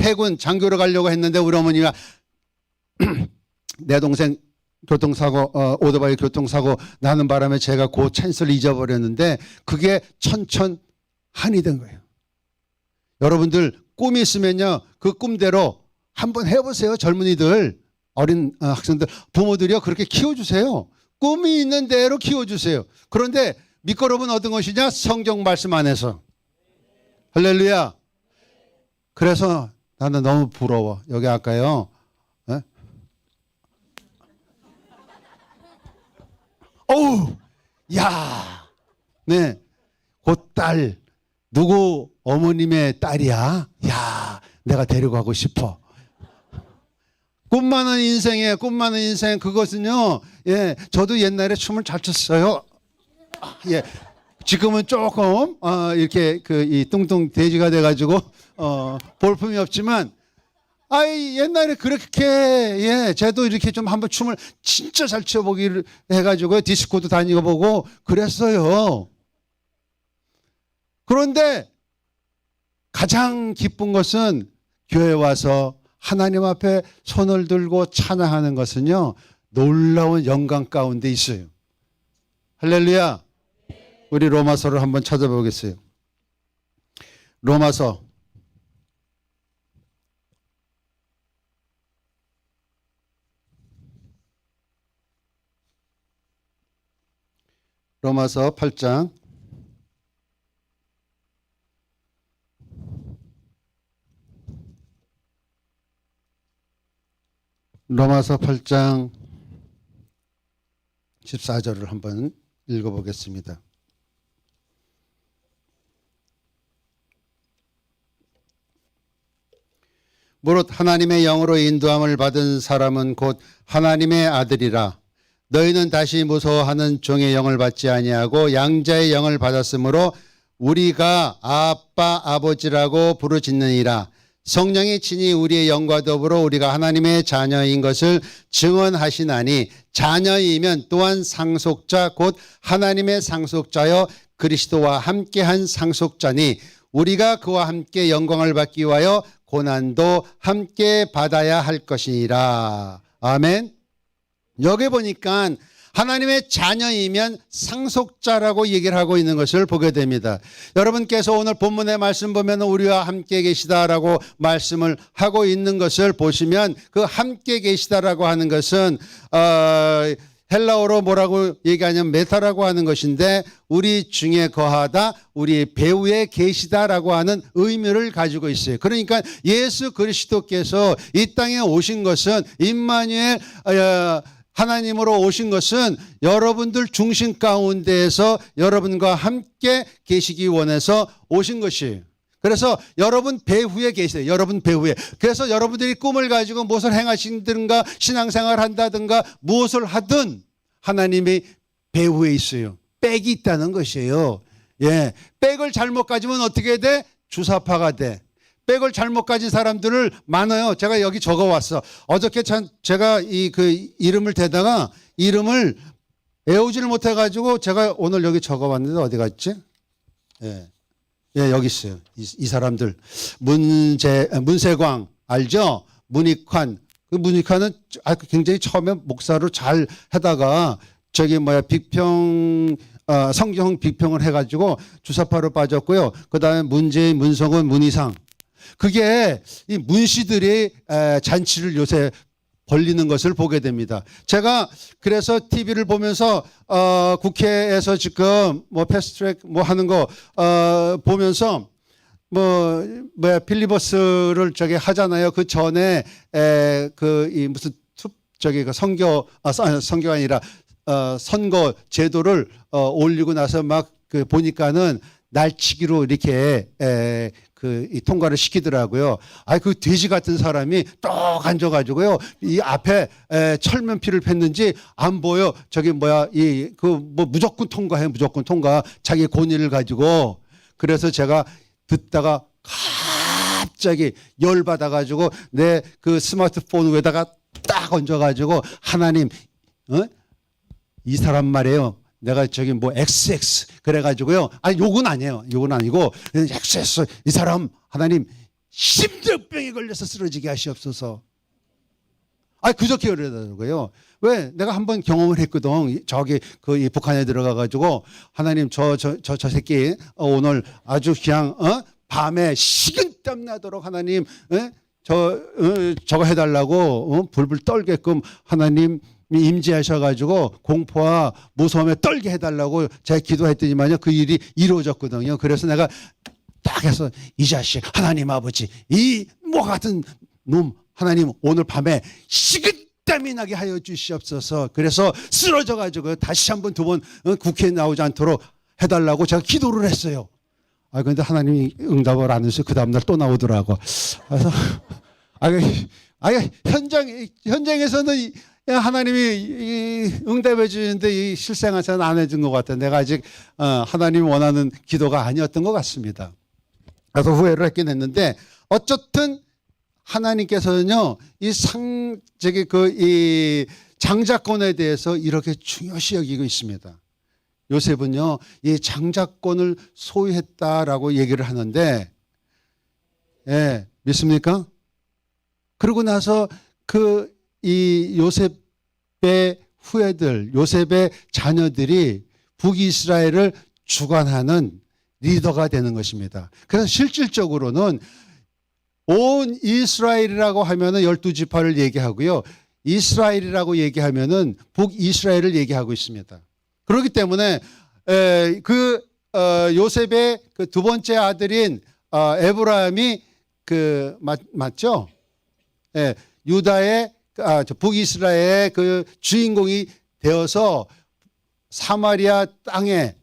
해군 장교로 가려고 했는데 우리 어머니가 내 동생 교통사고, 오토바이 교통사고 나는 바람에 제가 그 찬스를 잊어버렸는데 그게 천천한이 된 거예요. 여러분들 꿈이 있으면요, 그 꿈대로 한번 해보세요. 젊은이들, 어린 학생들, 부모들이요 그렇게 키워주세요. 꿈이 있는 대로 키워주세요. 그런데 밑거름은 어떤 것이냐? 성경 말씀 안에서. 할렐루야. 그래서 나는 너무 부러워. 여기 아까요. 어우, 야, 네, 그 딸 누구 어머님의 딸이야? 야, 내가 데리고 가고 싶어. 꿈 많은 인생에 꿈 많은 인생 그것은요. 예, 저도 옛날에 춤을 잘 췄어요. 예, 지금은 조금 이렇게 이 뚱뚱 돼지가 돼가지고 볼품이 없지만, 옛날에 그렇게 예, 저도 이렇게 좀 한번 춤을 진짜 잘 춰보기를 해가지고 디스코도 다니고 보고 그랬어요. 그런데 가장 기쁜 것은 교회 와서 하나님 앞에 손을 들고 찬양하는 것은요 놀라운 영광 가운데 있어요. 할렐루야. 우리 로마서를 한번 찾아보겠어요. 로마서 8장 로마서 8장 14절을 한번 읽어보겠습니다. 무릇 하나님의 영으로 인도함을 받은 사람은 곧 하나님의 아들이라. 너희는 다시 무서워하는 종의 영을 받지 아니하고 양자의 영을 받았으므로 우리가 아빠 아버지라고 부르짖느니라. 성령이 친히 우리의 영과 더불어 우리가 하나님의 자녀인 것을 증언하시나니 자녀이면 또한 상속자 곧 하나님의 상속자여 그리스도와 함께한 상속자니 우리가 그와 함께 영광을 받기 위하여 고난도 함께 받아야 할 것이니라. 아멘. 여기 보니까 하나님의 자녀이면 상속자라고 얘기를 하고 있는 것을 보게 됩니다. 여러분께서 오늘 본문의 말씀 보면 우리와 함께 계시다라고 말씀을 하고 있는 것을 보시면 그 함께 계시다라고 하는 것은 헬라어로 뭐라고 얘기하냐면 메타라고 하는 것인데 우리 중에 거하다, 우리 배후에 계시다라고 하는 의미를 가지고 있어요. 그러니까 예수 그리스도께서 이 땅에 오신 것은 임마누엘 하나님으로 오신 것은 여러분들 중심 가운데에서 여러분과 함께 계시기 원해서 오신 것이에요. 그래서 여러분 배후에 계세요. 여러분 배후에. 그래서 여러분들이 꿈을 가지고 무엇을 행하시든가 신앙생활을 한다든가 무엇을 하든 하나님이 배후에 있어요. 백이 있다는 것이에요. 예, 백을 잘못 가지면 어떻게 돼? 주사파가 돼. 백을 잘못 가진 사람들을 많아요. 제가 여기 적어왔어. 어저께 제가 그 이름을 대다가 이름을 외우지를 못해가지고 제가 오늘 여기 적어왔는데 어디 갔지? 예, 여기 있어요. 이 사람들 문세광 알죠? 문익환. 그 문익환은 굉장히 처음에 목사로 잘 하다가 성경 비평을 해가지고 주사파로 빠졌고요. 그 다음에 문재인, 문성은, 문희상. 그게 이 문씨들이 잔치를 요새 벌리는 것을 보게 됩니다. 제가 그래서 TV를 보면서 국회에서 지금 패스트트랙 하는 거 보면서 필리버스를 하잖아요. 그 전에 무슨 선거가 아니라 선거 제도를 올리고 나서 막 보니까는 날치기로 이렇게 이 통과를 시키더라고요. 그 돼지 같은 사람이 떡 앉아가지고요. 이 앞에 철면피를 폈는지 안 보여. 무조건 통과해. 무조건 통과. 자기 권위를 가지고. 그래서 제가 듣다가 갑자기 열받아가지고 내 그 스마트폰 위에다가 딱 얹어가지고 하나님, 이 사람 말이에요. 내가 XX 그래가지고요. 욕은 아니에요. 욕은 아니고 XX 이 사람 하나님 심장병에 걸려서 쓰러지게 하시옵소서. 그저께 그러더라고요. 왜? 내가 한번 경험을 했거든. 이 북한에 들어가가지고 하나님 저 새끼 오늘 아주 그냥 밤에 식은땀 나도록 하나님 저거 해달라고 불불 떨게끔 하나님 임재하셔가지고 공포와 무서움에 떨게 해달라고 제가 기도했더니만요 그 일이 이루어졌거든요. 그래서 내가 딱 해서 이 자식 하나님 아버지 이 같은 놈 하나님 오늘 밤에 식은땀이 나게 하여 주시옵소서. 그래서 쓰러져가지고 다시 한번 두 번 국회에 나오지 않도록 해달라고 제가 기도를 했어요. 그런데 하나님이 응답을 안 해서 그 다음날 또 나오더라고. 그래서 현장에서는 하나님이 응답해 주는데 이 실생활에서는 안 해준 것 같아요. 내가 아직 하나님이 원하는 기도가 아니었던 것 같습니다. 그래서 후회를 했긴 했는데 어쨌든 하나님께서는요 이 장자권에 대해서 이렇게 중요시 여기고 있습니다. 요셉은요 이 장자권을 소유했다라고 얘기를 하는데 믿습니까? 그러고 나서 이 요셉의 후예들, 요셉의 자녀들이 북이스라엘을 주관하는 리더가 되는 것입니다. 그래서 실질적으로는 온 이스라엘이라고 하면은 12지파를 얘기하고요. 이스라엘이라고 얘기하면은 북이스라엘을 얘기하고 있습니다. 그렇기 때문에 요셉의 그 두 번째 아들인 에브라임이 맞죠? 유다의 북이스라엘의 그 주인공이 되어서 사마리아 땅에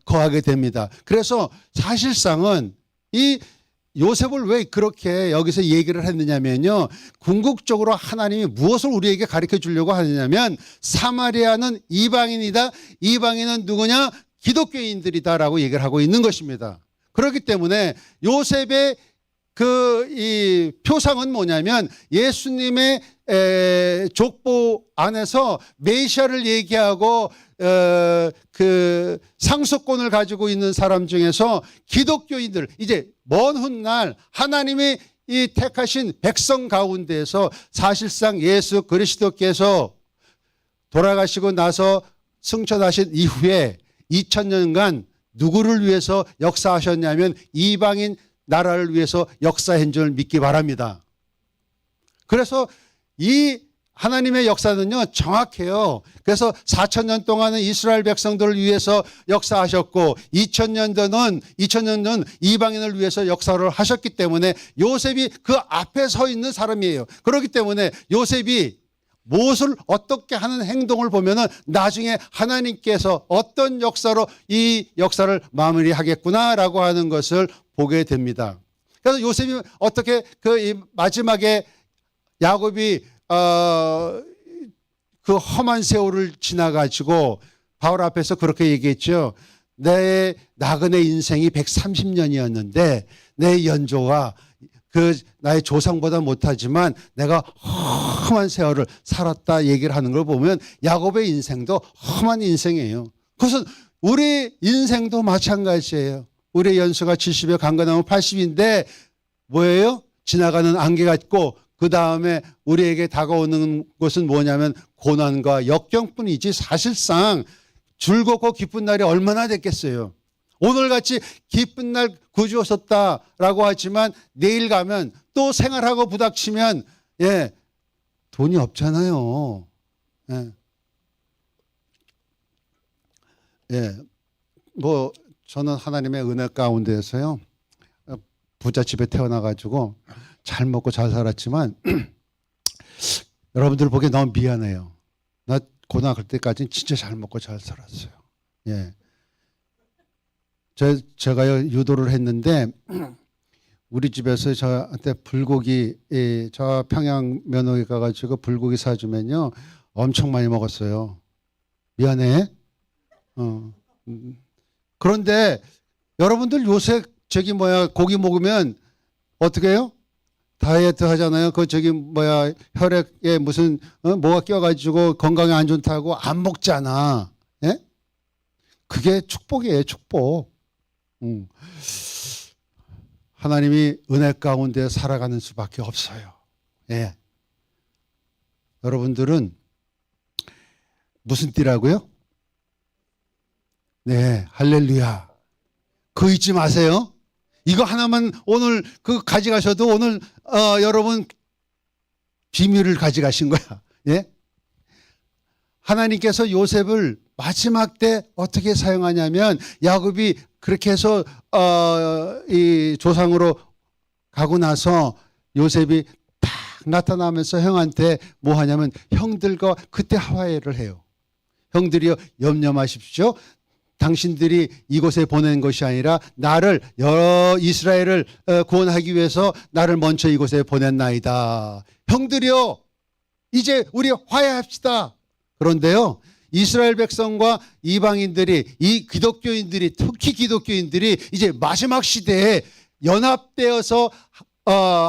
거하게 됩니다. 그래서 사실상은 이 요셉을 왜 그렇게 여기서 얘기를 했느냐면요. 궁극적으로 하나님이 무엇을 우리에게 가르쳐 주려고 하느냐면 사마리아는 이방인이다. 이방인은 누구냐? 기독교인들이다라고 얘기를 하고 있는 것입니다. 그렇기 때문에 요셉의 이 표상은 뭐냐면 예수님의 족보 안에서 메시아를 얘기하고 그 상속권을 가지고 있는 사람 중에서 기독교인들, 이제 먼 훗날 하나님이 이 택하신 백성 가운데에서 사실상 예수 그리스도께서 돌아가시고 나서 승천하신 이후에 2000년간 누구를 위해서 역사하셨냐면 이방인 나라를 위해서 역사한 줄 믿기 바랍니다. 그래서 이 하나님의 역사는요 정확해요. 그래서 4000년 동안은 이스라엘 백성들을 위해서 역사하셨고 2000년도는 이방인을 위해서 역사를 하셨기 때문에 요셉이 그 앞에 서 있는 사람이에요. 그렇기 때문에 요셉이 무엇을 어떻게 하는 행동을 보면은 나중에 하나님께서 어떤 역사로 이 역사를 마무리하겠구나라고 하는 것을 보게 됩니다. 그래서 요셉이 어떻게 그 마지막에 야곱이 그 험한 세월을 지나가지고 바울 앞에서 그렇게 얘기했죠. 내 나그네 인생이 130년이었는데 내 연조가 그 나의 조상보다 못하지만 내가 험한 세월을 살았다 얘기를 하는 걸 보면 야곱의 인생도 험한 인생이에요. 그것은 우리 인생도 마찬가지예요. 우리의 연수가 70에 강건하면 80인데 뭐예요? 지나가는 안개 같고 그 다음에 우리에게 다가오는 것은 뭐냐면 고난과 역경뿐이지 사실상 즐겁고 기쁜 날이 얼마나 됐겠어요. 오늘같이 기쁜 날 구주 오셨다라고 하지만 내일 가면 또 생활하고 부닥치면 돈이 없잖아요. 뭐 저는 하나님의 은혜 가운데에서요 부잣집에 태어나가지고 잘 먹고 잘 살았지만 여러분들 보기에 너무 미안해요. 나 고등학교 때까지는 진짜 잘 먹고 잘 살았어요. 제가 유도를 했는데 우리 집에서 저한테 불고기 저 평양 면허에 가가지고 불고기 사주면요 엄청 많이 먹었어요. 미안해. 그런데 여러분들 요새 고기 먹으면 어떻게 해요? 다이어트 하잖아요. 혈액에 무슨 뭐가 껴가지고 건강에 안 좋다고 안 먹잖아. 그게 축복이에요, 축복. 하나님이 은혜 가운데 살아가는 수밖에 없어요. 여러분들은 무슨 띠라고요? 네, 할렐루야. 그거 잊지 마세요. 이거 하나만 오늘 가져가셔도 오늘 여러분 비밀을 가져가신 거야. 하나님께서 요셉을 마지막 때 어떻게 사용하냐면 야곱이 그렇게 해서 이 조상으로 가고 나서 요셉이 딱 나타나면서 형한테 뭐 하냐면 형들과 그때 화해를 해요. 형들이요 염려 마십시오. 당신들이 이곳에 보낸 것이 아니라 나를 여러 이스라엘을 구원하기 위해서 나를 먼저 이곳에 보냈나이다. 형들이요 이제 우리 화해합시다. 그런데요 이스라엘 백성과 이방인들이 이 기독교인들이 특히 기독교인들이 이제 마지막 시대에 연합되어서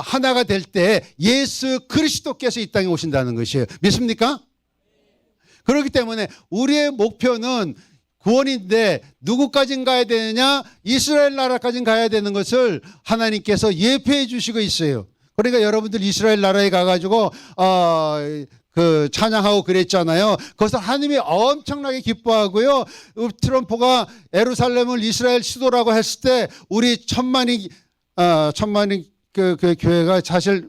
하나가 될 때 예수 그리스도께서 이 땅에 오신다는 것이에요. 믿습니까? 그렇기 때문에 우리의 목표는 구원인데 누구까지 가야 되느냐? 이스라엘 나라까지 가야 되는 것을 하나님께서 예표해 주시고 있어요. 그러니까 여러분들 이스라엘 나라에 가가지고 그 찬양하고 그랬잖아요. 그것을 하나님이 엄청나게 기뻐하고요. 트럼프가 예루살렘을 이스라엘 수도라고 했을 때 우리 천만이 그 교회가 사실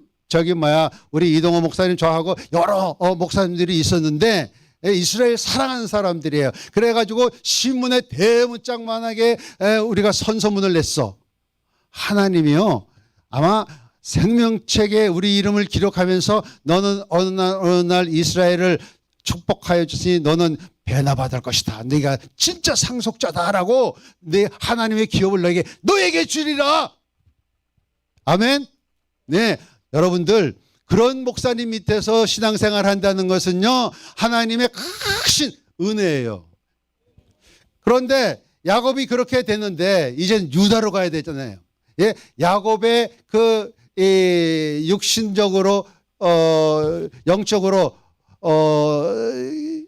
우리 이동호 목사님 저하고 여러 목사님들이 있었는데 이스라엘 사랑하는 사람들이에요. 그래가지고 신문에 대문짝만하게 우리가 선서문을 냈어. 하나님이요 아마 생명책에 우리 이름을 기록하면서 너는 어느 날 이스라엘을 축복하여 주시니 너는 변화받을 것이다. 네가 진짜 상속자다라고 내 하나님의 기업을 너에게 주리라. 아멘. 네, 여러분들 그런 목사님 밑에서 신앙생활 한다는 것은요, 하나님의 크신 은혜예요. 그런데 야곱이 그렇게 됐는데 이젠 유다로 가야 되잖아요. 예, 야곱의 그 육신적으로 영적으로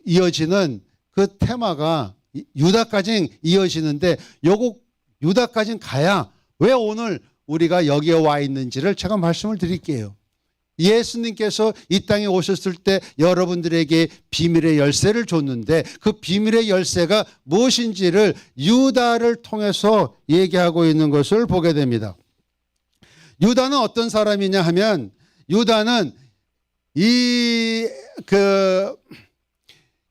이어지는 그 테마가 유다까지 이어지는데 요거 유다까지 가야 왜 오늘 우리가 여기에 와 있는지를 제가 말씀을 드릴게요. 예수님께서 이 땅에 오셨을 때 여러분들에게 비밀의 열쇠를 줬는데 그 비밀의 열쇠가 무엇인지를 유다를 통해서 얘기하고 있는 것을 보게 됩니다. 유다는 어떤 사람이냐 하면 유다는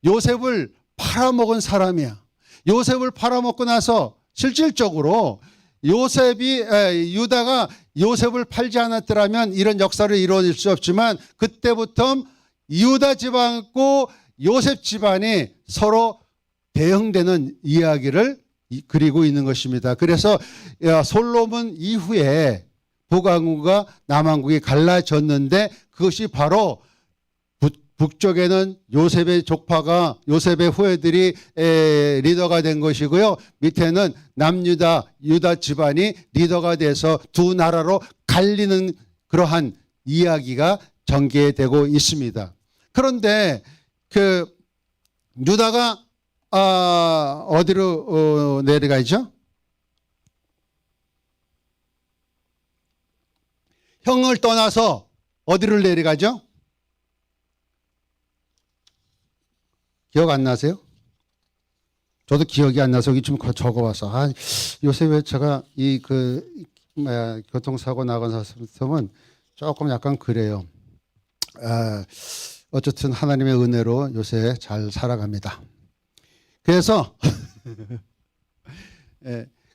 요셉을 팔아먹은 사람이야. 요셉을 팔아먹고 나서 실질적으로 유다가 요셉을 팔지 않았더라면 이런 역사를 이루어질 수 없지만 그때부터 유다 집안과 요셉 집안이 서로 대응되는 이야기를 그리고 있는 것입니다. 그래서 솔로몬 이후에 북왕국과 남왕국이 갈라졌는데 그것이 바로 북쪽에는 요셉의 족파가 요셉의 후예들이 리더가 된 것이고요. 밑에는 남유다 유다 집안이 리더가 돼서 두 나라로 갈리는 그러한 이야기가 전개되고 있습니다. 그런데 그 유다가 어디로 내려가죠? 형을 떠나서 어디를 내려가죠? 기억 안 나세요? 저도 기억이 안 나서 여기 좀 적어와서 요새 왜 제가 교통사고 나간 사람은 조금 약간 그래요. 어쨌든 하나님의 은혜로 요새 잘 살아갑니다. 그래서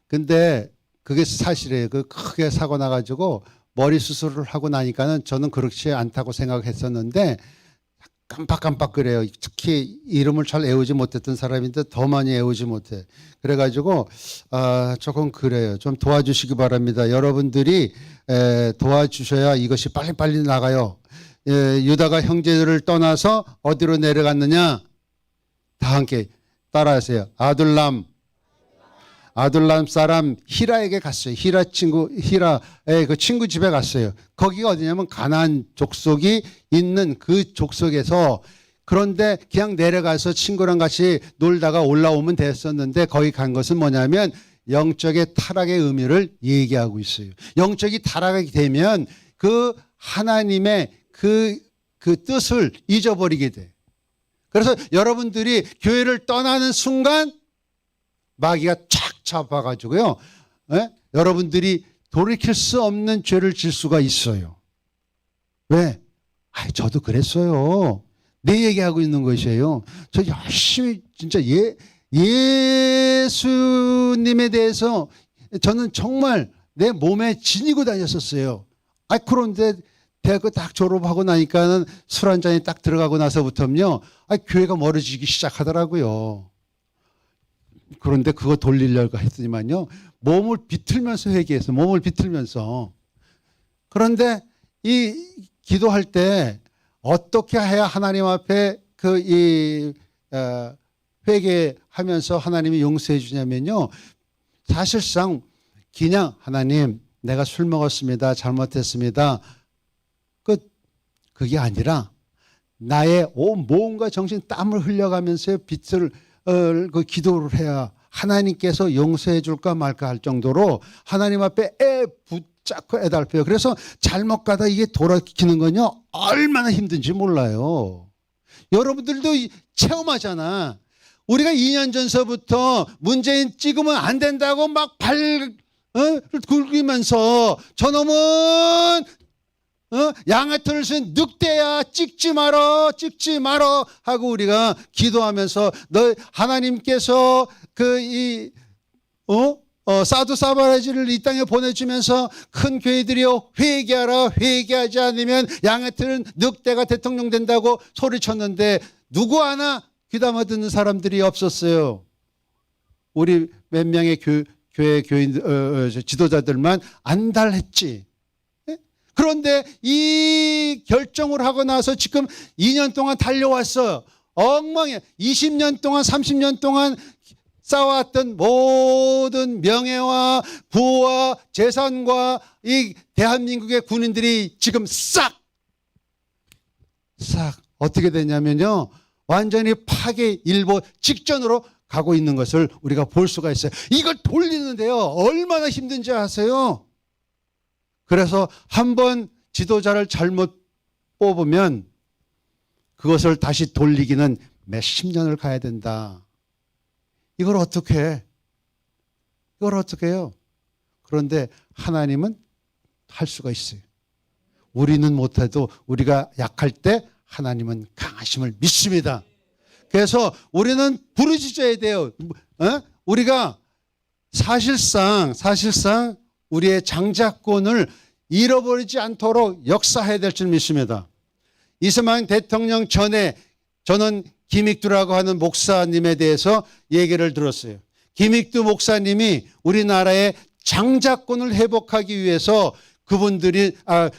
근데 그게 사실이에요. 그 크게 사고 나가지고 머리 수술을 하고 나니까는 저는 그렇지 않다고 생각했었는데 깜빡깜빡 그래요. 특히 이름을 잘 외우지 못했던 사람인데 더 많이 외우지 못해. 그래가지고 조금 그래요. 좀 도와주시기 바랍니다. 여러분들이 도와주셔야 이것이 빨리빨리 나가요. 유다가 형제들을 떠나서 어디로 내려갔느냐? 다 함께 따라하세요. 아둘람 사람 히라에게 갔어요. 히라의 그 친구 집에 갔어요. 거기가 어디냐면 가나안 족속이 있는 그 족속에서 그런데 그냥 내려가서 친구랑 같이 놀다가 올라오면 됐었는데 거기 간 것은 뭐냐면 영적의 타락의 의미를 얘기하고 있어요. 영적이 타락이 되면 그 하나님의 그 뜻을 잊어버리게 돼. 그래서 여러분들이 교회를 떠나는 순간 마귀가 쫙 잡아가지고요. 여러분들이 돌이킬 수 없는 죄를 질 수가 있어요. 왜? 저도 그랬어요. 내 얘기하고 있는 것이에요. 저 열심히 진짜 예수님에 대해서 저는 정말 내 몸에 지니고 다녔었어요. 그런데 대학교 딱 졸업하고 나니까는 술 한 잔이 딱 들어가고 나서부터는요. 교회가 멀어지기 시작하더라고요. 그런데 그거 돌리려고 했더니만요. 몸을 비틀면서 회개해서 몸을 비틀면서. 그런데 이 기도할 때 어떻게 해야 하나님 앞에 회개하면서 하나님이 용서해 주냐면요. 사실상 그냥 하나님 내가 술 먹었습니다. 잘못했습니다. 그게 아니라 나의 온 몸과 정신 땀을 흘려가면서 그 기도를 해야 하나님께서 용서해 줄까 말까 할 정도로 하나님 앞에 붙잡고 애달퍼요. 그래서 잘못 가다 이게 돌아키는 건요 얼마나 힘든지 몰라요. 여러분들도 체험하잖아. 우리가 2년 전서부터 문재인 찍으면 안 된다고 막 굴기면서 저놈은 양아털을 쓴 늑대야 찍지 말어 하고 우리가 기도하면서 너 하나님께서 사두 사바라지를 이 땅에 보내주면서 큰 교회들이여 회개하라, 회개하지 않으면 양의 틀은 늑대가 대통령 된다고 소리쳤는데 누구 하나 귀담아 듣는 사람들이 없었어요. 우리 몇 명의 교회 교인 지도자들만 안달했지. 그런데 이 결정을 하고 나서 지금 2년 동안 달려왔어요. 엉망이야. 20년 동안 30년 동안 쌓아왔던 모든 명예와 부와 재산과 이 대한민국의 군인들이 지금 싹 어떻게 되냐면요. 완전히 파괴 일보 직전으로 가고 있는 것을 우리가 볼 수가 있어요. 이걸 돌리는데요. 얼마나 힘든지 아세요? 그래서 한번 지도자를 잘못 뽑으면 그것을 다시 돌리기는 몇십 년을 가야 된다. 이걸 어떻게 해? 이걸 어떻게 해요? 그런데 하나님은 할 수가 있어요. 우리는 못해도 우리가 약할 때 하나님은 강하심을 믿습니다. 그래서 우리는 부르짖어야 돼요. 우리가 사실상 우리의 장자권을 잃어버리지 않도록 역사해야 될 줄 믿습니다. 이승만 대통령 전에 저는 김익두라고 하는 목사님에 대해서 얘기를 들었어요. 김익두 목사님이 우리나라의 장자권을 회복하기 위해서 그분들이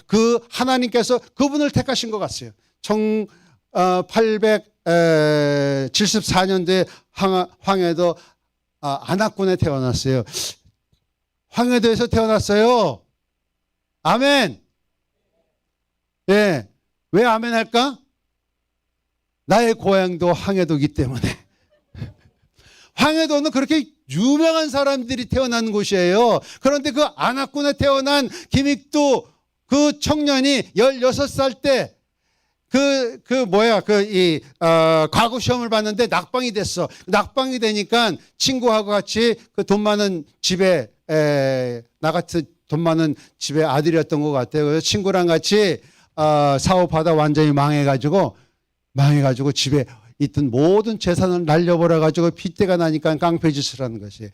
그 하나님께서 그분을 택하신 것 같아요. 1874년도에 황해도 안악군에 태어났어요. 황해도에서 태어났어요. 아멘. 예. 왜 아멘 할까? 나의 고향도 황해도이기 때문에. 황해도는 그렇게 유명한 사람들이 태어난 곳이에요. 그런데 그 안악군에 태어난 김익두 그 청년이 16살 때 과거 시험을 봤는데 낙방이 됐어. 낙방이 되니까 친구하고 같이 그 돈 많은 집에 나같이 돈 많은 집에 아들이었던 것 같아요. 그래서 친구랑 같이 사업하다 완전히 망해가지고 집에 있던 모든 재산을 날려버려가지고 핏대가 나니까 깡패짓을 하는 것이에요.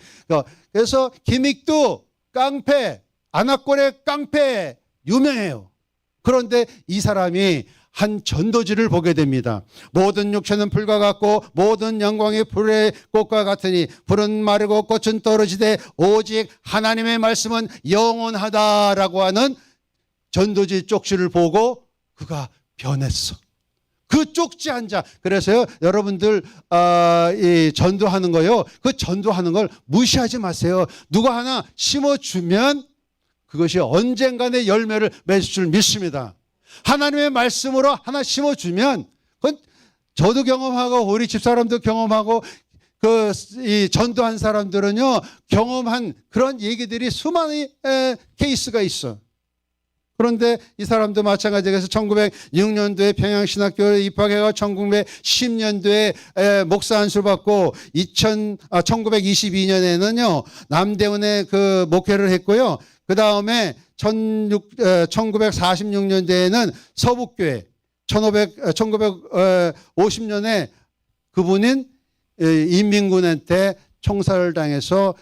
그래서 김익두 깡패, 안악골의 깡패 유명해요. 그런데 이 사람이 한 전도지를 보게 됩니다. 모든 육체는 불과 같고 모든 영광이 불의 꽃과 같으니 불은 마르고 꽃은 떨어지되 오직 하나님의 말씀은 영원하다라고 하는 전도지 쪽지를 보고 그가 변했어. 그 쪽지 한 자. 그래서요, 여러분들 이 전도하는 거요. 그 전도하는 걸 무시하지 마세요. 누가 하나 심어주면 그것이 언젠간의 열매를 맺을 줄 믿습니다. 하나님의 말씀으로 하나 심어주면 그건 저도 경험하고 우리 집사람도 경험하고 이 전도한 사람들은요 경험한 그런 얘기들이 수많은 케이스가 있어. 그런데 이 사람도 마찬가지로 해서 1906년도에 평양신학교에 입학해가 1910년도에 목사 안수를 받고 1922년에는요 남대원에 그 목회를 했고요. 그 다음에 1946년대에는 서북교회, 1950년에 그분은 인민군한테 총살을 당해서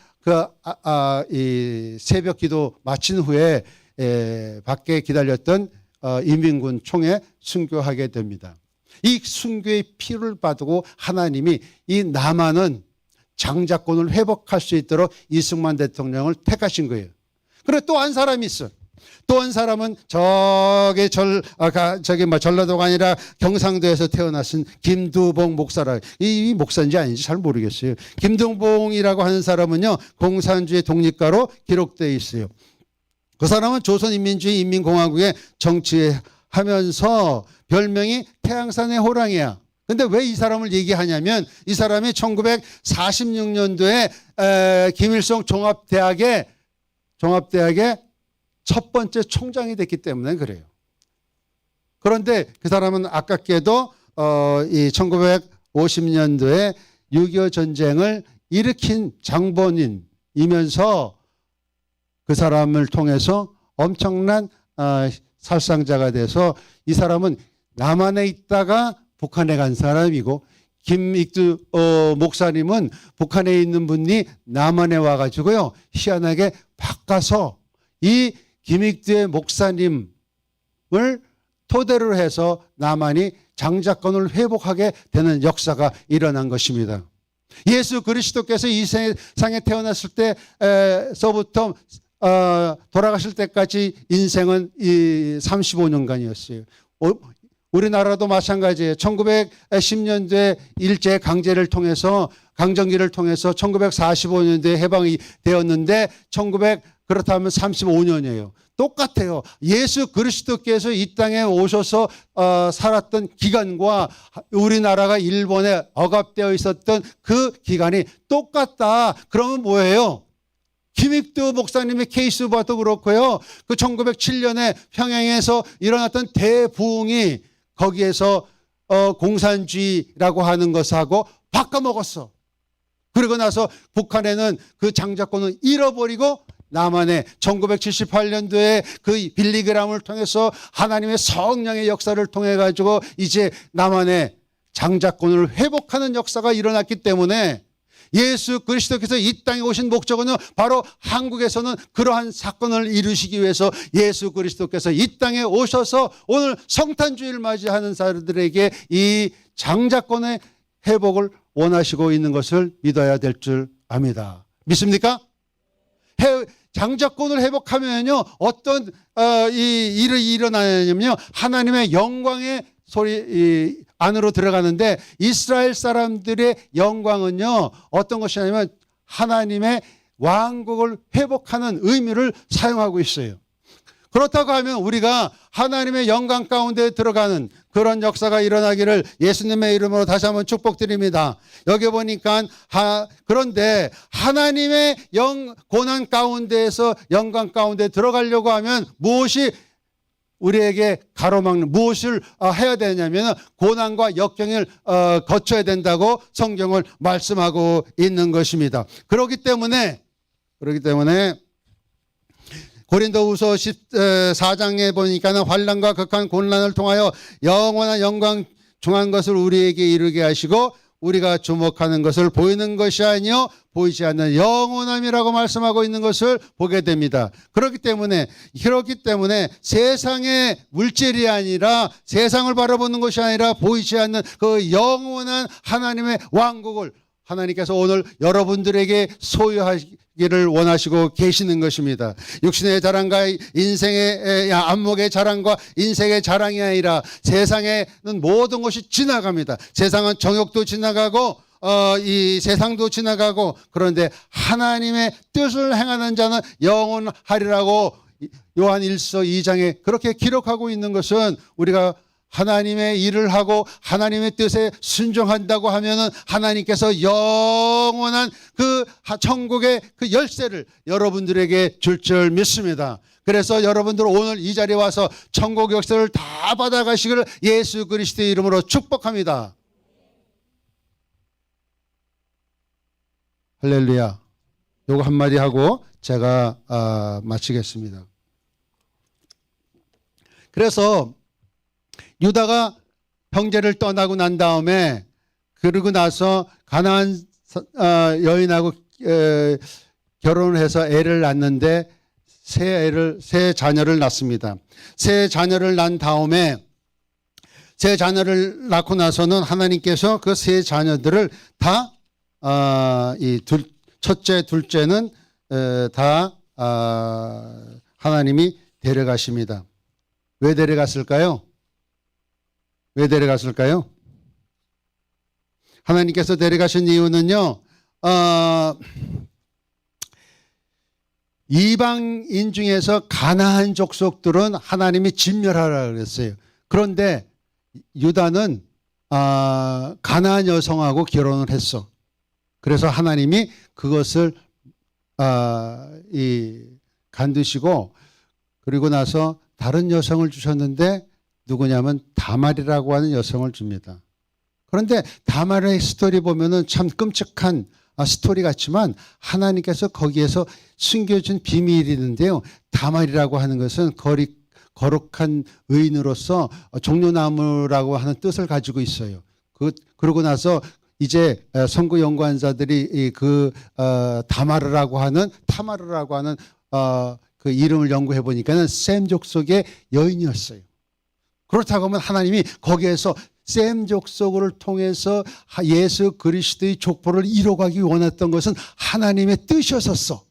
이 새벽 기도 마친 후에 밖에 기다렸던 인민군 총에 순교하게 됩니다. 이 순교의 피를 받고 하나님이 이 남한은 장자권을 회복할 수 있도록 이승만 대통령을 택하신 거예요. 그리고 또 한 사람이 있어. 또 한 사람은 전라도가 아니라 경상도에서 태어나신 김두봉 목사라. 이 목사인지 아닌지 잘 모르겠어요. 김두봉이라고 하는 사람은요 공산주의 독립가로 기록되어 있어요. 그 사람은 조선인민주의 인민공화국에 정치하면서 별명이 태양산의 호랑이야. 근데 왜 이 사람을 얘기하냐면 이 사람이 1946년도에 김일성 종합대학의 첫 번째 총장이 됐기 때문에 그래요. 그런데 그 사람은 아깝게도 이 1950년도에 6.25 전쟁을 일으킨 장본인이면서 그 사람을 통해서 엄청난 살상자가 돼서 이 사람은 남한에 있다가 북한에 간 사람이고 김익두 목사님은 북한에 있는 분이 남한에 와가지고요, 희한하게 바꿔서 이 김익두의 목사님을 토대로 해서 남한이 장자권을 회복하게 되는 역사가 일어난 것입니다. 예수 그리스도께서 이 세상에 태어났을 때서부터 돌아가실 때까지 인생은 35년간이었어요. 우리나라도 마찬가지예요. 1910년도에 일제 강제를 통해서, 강점기를 통해서 1945년도에 해방이 되었는데 그렇다면 35년이에요. 똑같아요. 예수 그리스도께서 이 땅에 오셔서 살았던 기간과 우리나라가 일본에 억압되어 있었던 그 기간이 똑같다. 그러면 뭐예요? 김익두 목사님의 케이스 봐도 그렇고요. 그 1907년에 평양에서 일어났던 대부흥이 거기에서 공산주의라고 하는 것하고 바꿔먹었어. 그리고 나서 북한에는 그 장자권을 잃어버리고 남한에 1978년도에 그 빌리그램을 통해서 하나님의 성령의 역사를 통해 가지고 이제 남한의 장자권을 회복하는 역사가 일어났기 때문에 예수 그리스도께서 이 땅에 오신 목적은 바로 한국에서는 그러한 사건을 이루시기 위해서 예수 그리스도께서 이 땅에 오셔서 오늘 성탄주의를 맞이하는 사람들에게 이 장자권의 회복을 원하시고 있는 것을 믿어야 될 줄 압니다. 믿습니까? 장자권을 회복하면요, 어떤 일이 일어나냐면요, 하나님의 영광의 소리 안으로 들어가는데, 이스라엘 사람들의 영광은요 어떤 것이냐면 하나님의 왕국을 회복하는 의미를 사용하고 있어요. 그렇다고 하면 우리가 하나님의 영광 가운데 들어가는 그런 역사가 일어나기를 예수님의 이름으로 다시 한번 축복드립니다. 여기 보니까 그런데 하나님의 고난 가운데에서 영광 가운데 들어가려고 하면 무엇이 우리에게 가로막는, 무엇을 해야 되냐면 고난과 역경을 거쳐야 된다고 성경을 말씀하고 있는 것입니다. 그렇기 때문에 고린도후서 14장에 보니까 환난과 극한 곤란을 통하여 영원한 영광 중한 것을 우리에게 이루게 하시고 우리가 주목하는 것을 보이는 것이 아니요 보이지 않는 영원함이라고 말씀하고 있는 것을 보게 됩니다. 그렇기 때문에 세상의 물질이 아니라, 세상을 바라보는 것이 아니라 보이지 않는 그 영원한 하나님의 왕국을 하나님께서 오늘 여러분들에게 소유하기를 원하시고 계시는 것입니다. 육신의 자랑과 인생의 안목의 자랑과 인생의 자랑이 아니라, 세상에는 모든 것이 지나갑니다. 세상은 정욕도 지나가고 이 세상도 지나가고, 그런데 하나님의 뜻을 행하는 자는 영원하리라고 요한 1서 2장에 그렇게 기록하고 있는 것은, 우리가 하나님의 일을 하고 하나님의 뜻에 순종한다고 하면은 하나님께서 영원한 그 천국의 그 열쇠를 여러분들에게 줄 줄 믿습니다. 그래서 여러분들 오늘 이 자리에 와서 천국 열쇠를 다 받아가시기를 예수 그리스도의 이름으로 축복합니다. 할렐루야. 요거 한마디 하고 제가 마치겠습니다. 그래서 유다가 형제를 떠나고 난 다음에, 그러고 나서 가나안 여인하고 결혼을 해서 애를 낳는데 새 자녀를 낳습니다. 새 자녀를 낳은 다음에, 새 자녀를 낳고 나서는 하나님께서 그 새 자녀들을 다 첫째, 둘째는 다 하나님이 데려가십니다. 왜 데려갔을까요? 하나님께서 데려가신 이유는요, 이방인 중에서 가나안 족속들은 하나님이 진멸하라고 그랬어요. 그런데 유다는 가나안 여성하고 결혼을 했어. 그래서 하나님이 그것을 간두시고, 그리고 나서 다른 여성을 주셨는데, 누구냐면 다말이라고 하는 여성을 줍니다. 그런데 다말의 스토리 보면은 참 끔찍한 스토리 같지만 하나님께서 거기에서 숨겨준 비밀이 있는데요. 다말이라고 하는 것은 거룩한 의인으로서 종려나무라고 하는 뜻을 가지고 있어요. 그러고 나서 이제 선구 연구원자들이 타마르라고 하는 그 이름을 연구해 보니까는 셈 족속의 여인이었어요. 그렇다고 하면 하나님이 거기에서 셈 족속을 통해서 예수 그리스도의 족보를 이뤄가기 원했던 것은 하나님의 뜻이었었어.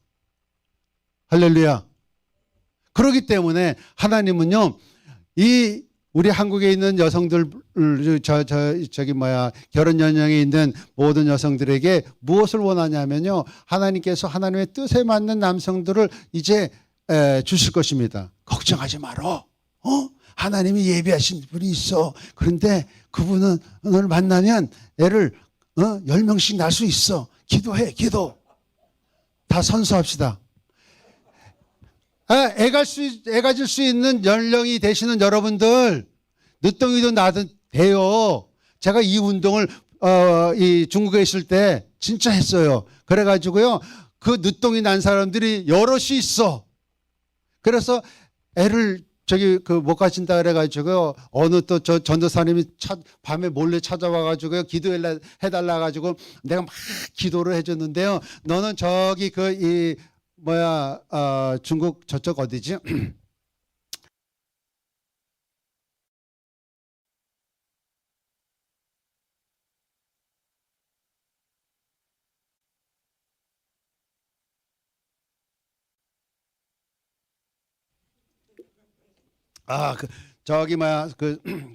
할렐루야. 그렇기 때문에 하나님은요, 우리 한국에 있는 여성들, 결혼 연령에 있는 모든 여성들에게 무엇을 원하냐면요, 하나님께서 하나님의 뜻에 맞는 남성들을 이제 주실 것입니다. 걱정하지 말어. 하나님이 예비하신 분이 있어. 그런데 그분을 만나면 애를 10명씩 낳을 수 있어. 기도해, 기도. 다 선수합시다. 애 가질 수 있는 연령이 되시는 여러분들, 늦둥이도 낳아도 돼요. 제가 이 운동을 이 중국에 있을 때 진짜 했어요. 그래가지고요, 그 늦둥이 난 사람들이 여럿이 있어. 그래서 애를 못 가진다 그래가지고 어느 또 전도사님이 밤에 몰래 찾아와가지고요, 기도해달라 가지고 내가 막 기도를 해줬는데요. 너는 저기 중국 저쪽 어디지?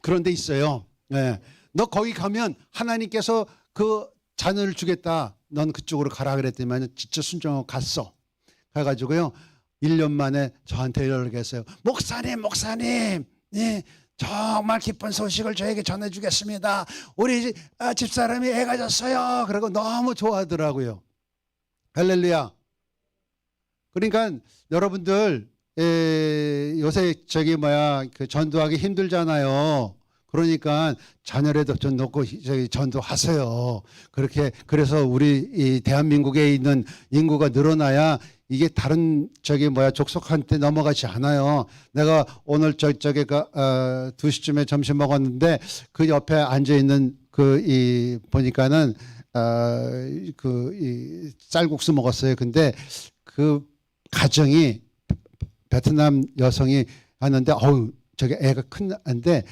그런 데 있어요. 네. 너 거기 가면 하나님께서 그 자녀를 주겠다. 넌 그쪽으로 가라 그랬더니 진짜 순종하고 갔어. 그래가지고요, 1년 만에 저한테 연락했어요. 목사님, 네, 정말 기쁜 소식을 저에게 전해주겠습니다. 우리 집사람이 애 가졌어요. 그러고 너무 좋아하더라고요. 할렐루야. 그러니까 여러분들, 요새 전도하기 힘들잖아요. 그러니까 자녀라도 좀 놓고 전도하세요. 그래서 우리 이 대한민국에 있는 인구가 늘어나야 이게 다른 족속한테 넘어가지 않아요. 내가 오늘 2시쯤에 점심 먹었는데 그 옆에 앉아 있는 보니까는 이 쌀국수 먹었어요. 근데 그 가정이 베트남 여성이 하는데 저게 애가 큰 애인데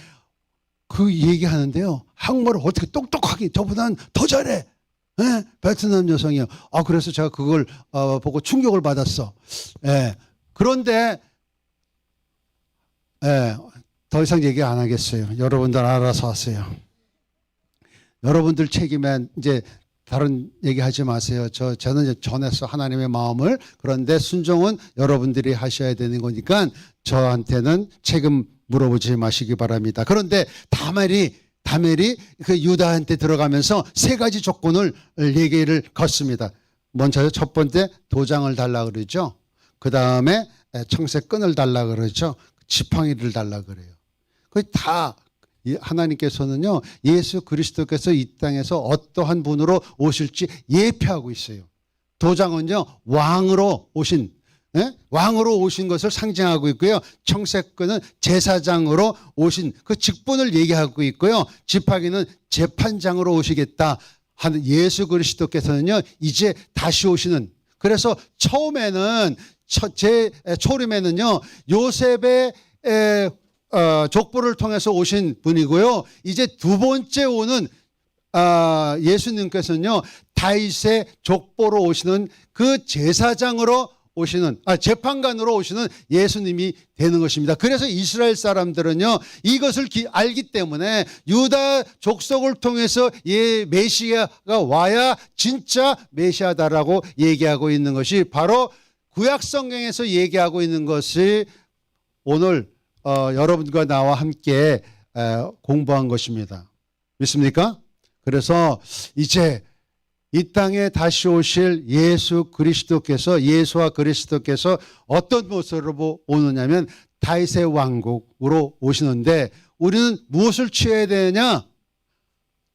그 얘기하는데요, 한국말을 어떻게 똑똑하게 저보다는 더 잘해. 예? 베트남 여성이요. 그래서 제가 그걸 보고 충격을 받았어. 예. 그런데 더 이상 얘기 안 하겠어요. 여러분들 알아서 하세요. 여러분들 책임에 이제 다른 얘기하지 마세요. 저는 이제 전했어, 하나님의 마음을. 그런데 순종은 여러분들이 하셔야 되는 거니까 저한테는 책임 물어보지 마시기 바랍니다. 그런데 다멜이 그 유다한테 들어가면서 3가지 조건을 얘기를 걷습니다. 먼저 첫 번째 도장을 달라 그러죠. 그 다음에 청색끈을 달라 그러죠. 지팡이를 달라 그래요. 그게 다 하나님께서는요, 예수 그리스도께서 이 땅에서 어떠한 분으로 오실지 예표하고 있어요. 도장은요, 왕으로 오신 것을 상징하고 있고요. 청색끈은 제사장으로 오신 그 직분을 얘기하고 있고요. 지팡이는 재판장으로 오시겠다 하는 예수 그리스도께서는요, 이제 다시 오시는. 그래서 처음에는 제 초림에는요, 요셉의 족보를 통해서 오신 분이고요. 이제 두 번째 오는 예수님께서는요, 다윗의 족보로 오시는 그 제사장으로 오시는, 재판관으로 오시는 예수님이 되는 것입니다. 그래서 이스라엘 사람들은요, 이것을 알기 때문에 유다 족속을 통해서 메시아가 와야 진짜 메시아다라고 얘기하고 있는 것이 바로 구약 성경에서 얘기하고 있는 것이 오늘 여러분과 나와 함께 공부한 것입니다. 믿습니까? 그래서 이제 이 땅에 다시 오실 예수와 그리스도께서 어떤 모습으로 오느냐면 다윗의 왕국으로 오시는데, 우리는 무엇을 취해야 되느냐?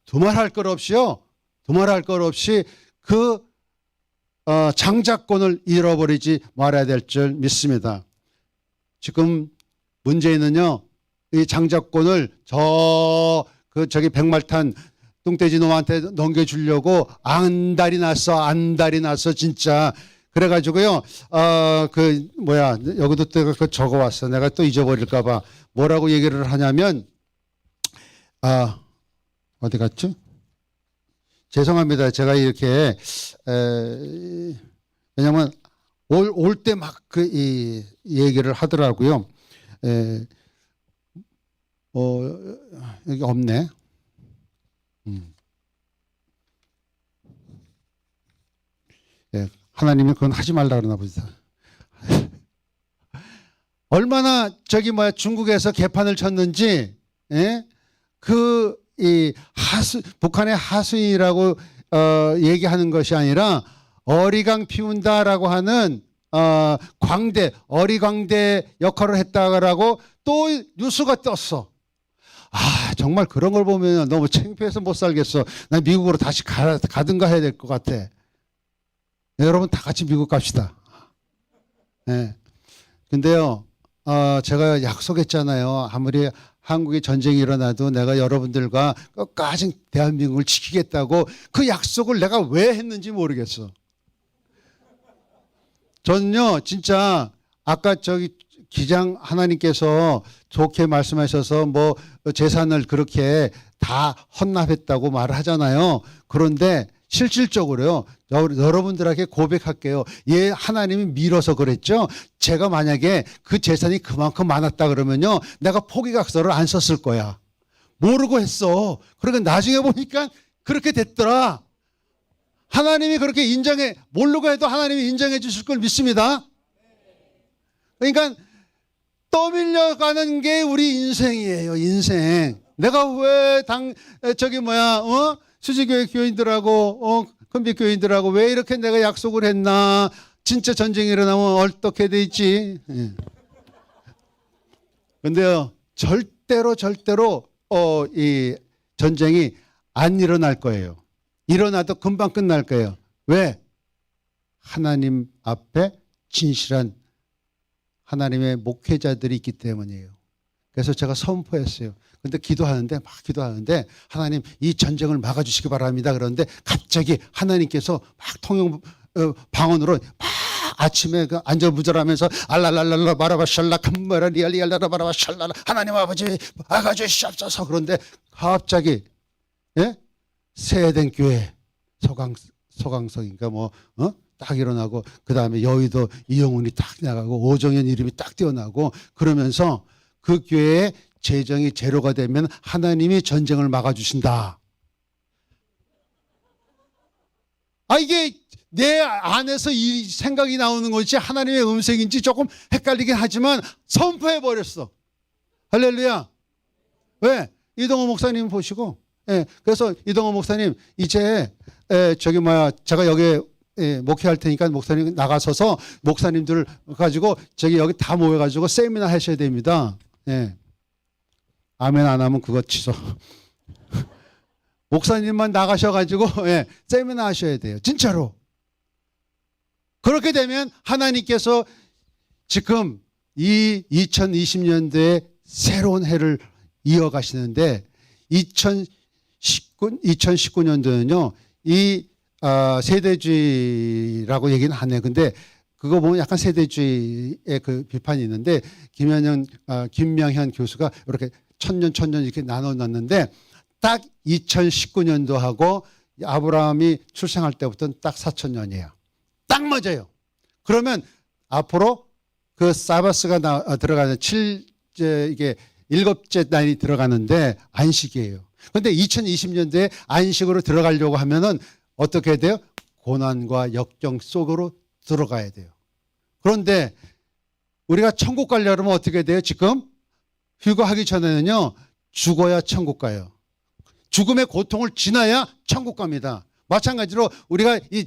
두말할 것 없이요. 두말할 것 없이 그 장자권을 잃어버리지 말아야 될 줄 믿습니다. 지금 문제는요, 이 장자권을 저기 백말탄 뚱돼지 놈한테 넘겨주려고 안달이 났어 진짜. 그래가지고요 여기도 또 그 적어왔어. 내가 또 잊어버릴까봐. 뭐라고 얘기를 하냐면 어디 갔죠? 죄송합니다. 제가 이렇게 왜냐면 올 때 막 이 얘기를 하더라고요. 여기 없네. 하나님이 그건 하지 말라 그러나 보다. 얼마나 중국에서 개판을 쳤는지, 북한의 하수인이라고 얘기하는 것이 아니라 어리광 피운다라고 하는 어리광대 역할을 했다라고 또 뉴스가 떴어. 정말 그런 걸 보면 너무 창피해서 못 살겠어. 난 미국으로 다시 가든가 해야 될 것 같아. 네, 여러분 다 같이 미국 갑시다. 네. 근데요, 제가 약속했잖아요. 아무리 한국에 전쟁이 일어나도 내가 여러분들과 끝까지 대한민국을 지키겠다고. 그 약속을 내가 왜 했는지 모르겠어. 저는요, 진짜 아까 기장 하나님께서 좋게 말씀하셔서 재산을 그렇게 다 헌납했다고 말을 하잖아요. 그런데 실질적으로요, 여러분들에게 고백할게요. 하나님이 밀어서 그랬죠. 제가 만약에 그 재산이 그만큼 많았다 그러면요, 내가 포기각서를 안 썼을 거야. 모르고 했어. 그러니까 나중에 보니까 그렇게 됐더라. 하나님이 그렇게 모르고 해도 하나님이 인정해 주실 걸 믿습니다. 그러니까 떠밀려가는 게 우리 인생이에요. 인생. 내가 왜 수지교회 교인들하고 큰빛 교인들하고 왜 이렇게 내가 약속을 했나. 진짜 전쟁이 일어나면 어떻게 돼 있지. 근데요, 절대로 이 전쟁이 안 일어날 거예요. 일어나도 금방 끝날 거예요. 왜? 하나님 앞에 진실한 하나님의 목회자들이 있기 때문이에요. 그래서 제가 선포했어요. 근데 기도하는데 하나님 이 전쟁을 막아주시기 바랍니다. 그런데 갑자기 하나님께서 막 통역 방언으로 막 아침에 안절부절하면서 알랄랄랄라 바라바샬라 캄마라 리알리알라라 바라바샬라 하나님 아버지 막아주시옵소서. 그런데 갑자기 세eden 교회 소강석인가 딱 일어나고, 그 다음에 여의도 이영훈이 딱 나가고 오정현 이름이 딱 뛰어나고, 그러면서 그 교회에 재정이 제로가 되면 하나님이 전쟁을 막아주신다. 이게 내 안에서 이 생각이 나오는 것이 하나님의 음색인지 조금 헷갈리긴 하지만 선포해버렸어. 할렐루야. 왜? 이동호 목사님 보시고, 그래서 이동호 목사님 이제 제가 여기에 목회할 테니까 목사님 나가서서 목사님들 가지고 여기 다 모여가지고 세미나 하셔야 됩니다. 아멘 안 하면 그거 취소. 목사님만 나가셔가지고 세미나 하셔야 돼요. 진짜로. 그렇게 되면 하나님께서 지금 이 2020년도에 새로운 해를 이어가시는데 2019년도는요 이 세대주의라고 얘기는 하네요. 근데 그거 보면 약간 세대주의의 그 비판이 있는데 김명현 교수가 이렇게 천년 이렇게 나눠놨는데 딱 2019년도하고 아브라함이 출생할 때부터는 딱 4,000년이에요. 딱 맞아요. 그러면 앞으로 그 사바스가 들어가는 이게 7째 날이 들어가는데 안식이에요. 그런데 2020년도에 안식으로 들어가려고 하면은 어떻게 돼요? 고난과 역경 속으로 들어가야 돼요. 그런데 우리가 천국 가려면 어떻게 돼요? 지금 휴거하기 전에는요, 죽어야 천국 가요. 죽음의 고통을 지나야 천국 갑니다. 마찬가지로 우리가 이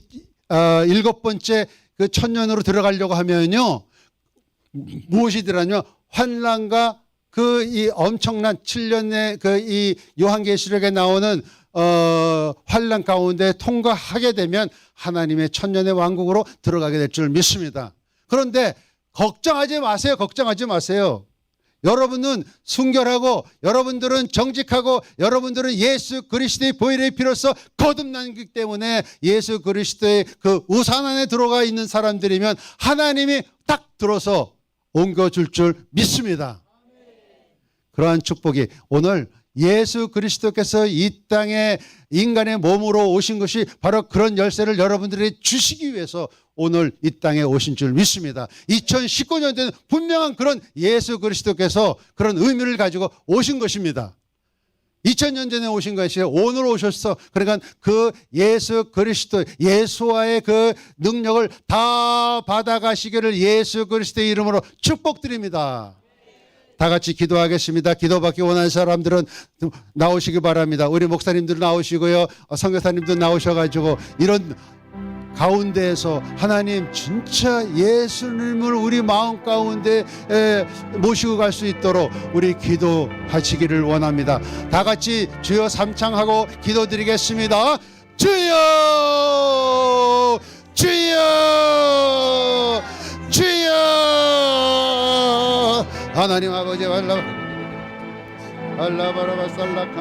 7번째 그 천년으로 들어가려고 하면요, 무엇이 들어가냐면 환난과 그 이 엄청난 7년의 그 이 요한계시록에 나오는 환난 가운데 통과하게 되면 하나님의 천년의 왕국으로 들어가게 될 줄 믿습니다. 그런데 걱정하지 마세요. 여러분은 순결하고 여러분들은 정직하고 여러분들은 예수 그리스도의 보혈의 피로써 거듭나기 때문에 예수 그리스도의 그 우산 안에 들어가 있는 사람들이면 하나님이 딱 들어서 옮겨줄 줄 믿습니다. 그러한 축복이 오늘 예수 그리스도께서 이 땅에 인간의 몸으로 오신 것이 바로 그런 열쇠를 여러분들이 주시기 위해서 오늘 이 땅에 오신 줄 믿습니다. 2019년도에는 분명한 그런 예수 그리스도께서 그런 의미를 가지고 오신 것입니다. 2000년 전에 오신 것이 오늘 오셨어. 그러니까 그 예수 그리스도, 예수와의 그 능력을 다 받아가시기를 예수 그리스도의 이름으로 축복드립니다. 다 같이 기도하겠습니다. 기도받기 원하는 사람들은 나오시기 바랍니다. 우리 목사님들 나오시고요. 선교사님들 나오셔가지고 이런 가운데에서 하나님 진짜 예수님을 우리 마음 가운데 모시고 갈 수 있도록 우리 기도하시기를 원합니다. 다 같이 주여 삼창하고 기도드리겠습니다. 주여 주여 주여 하나님 아버지 알라바라바살라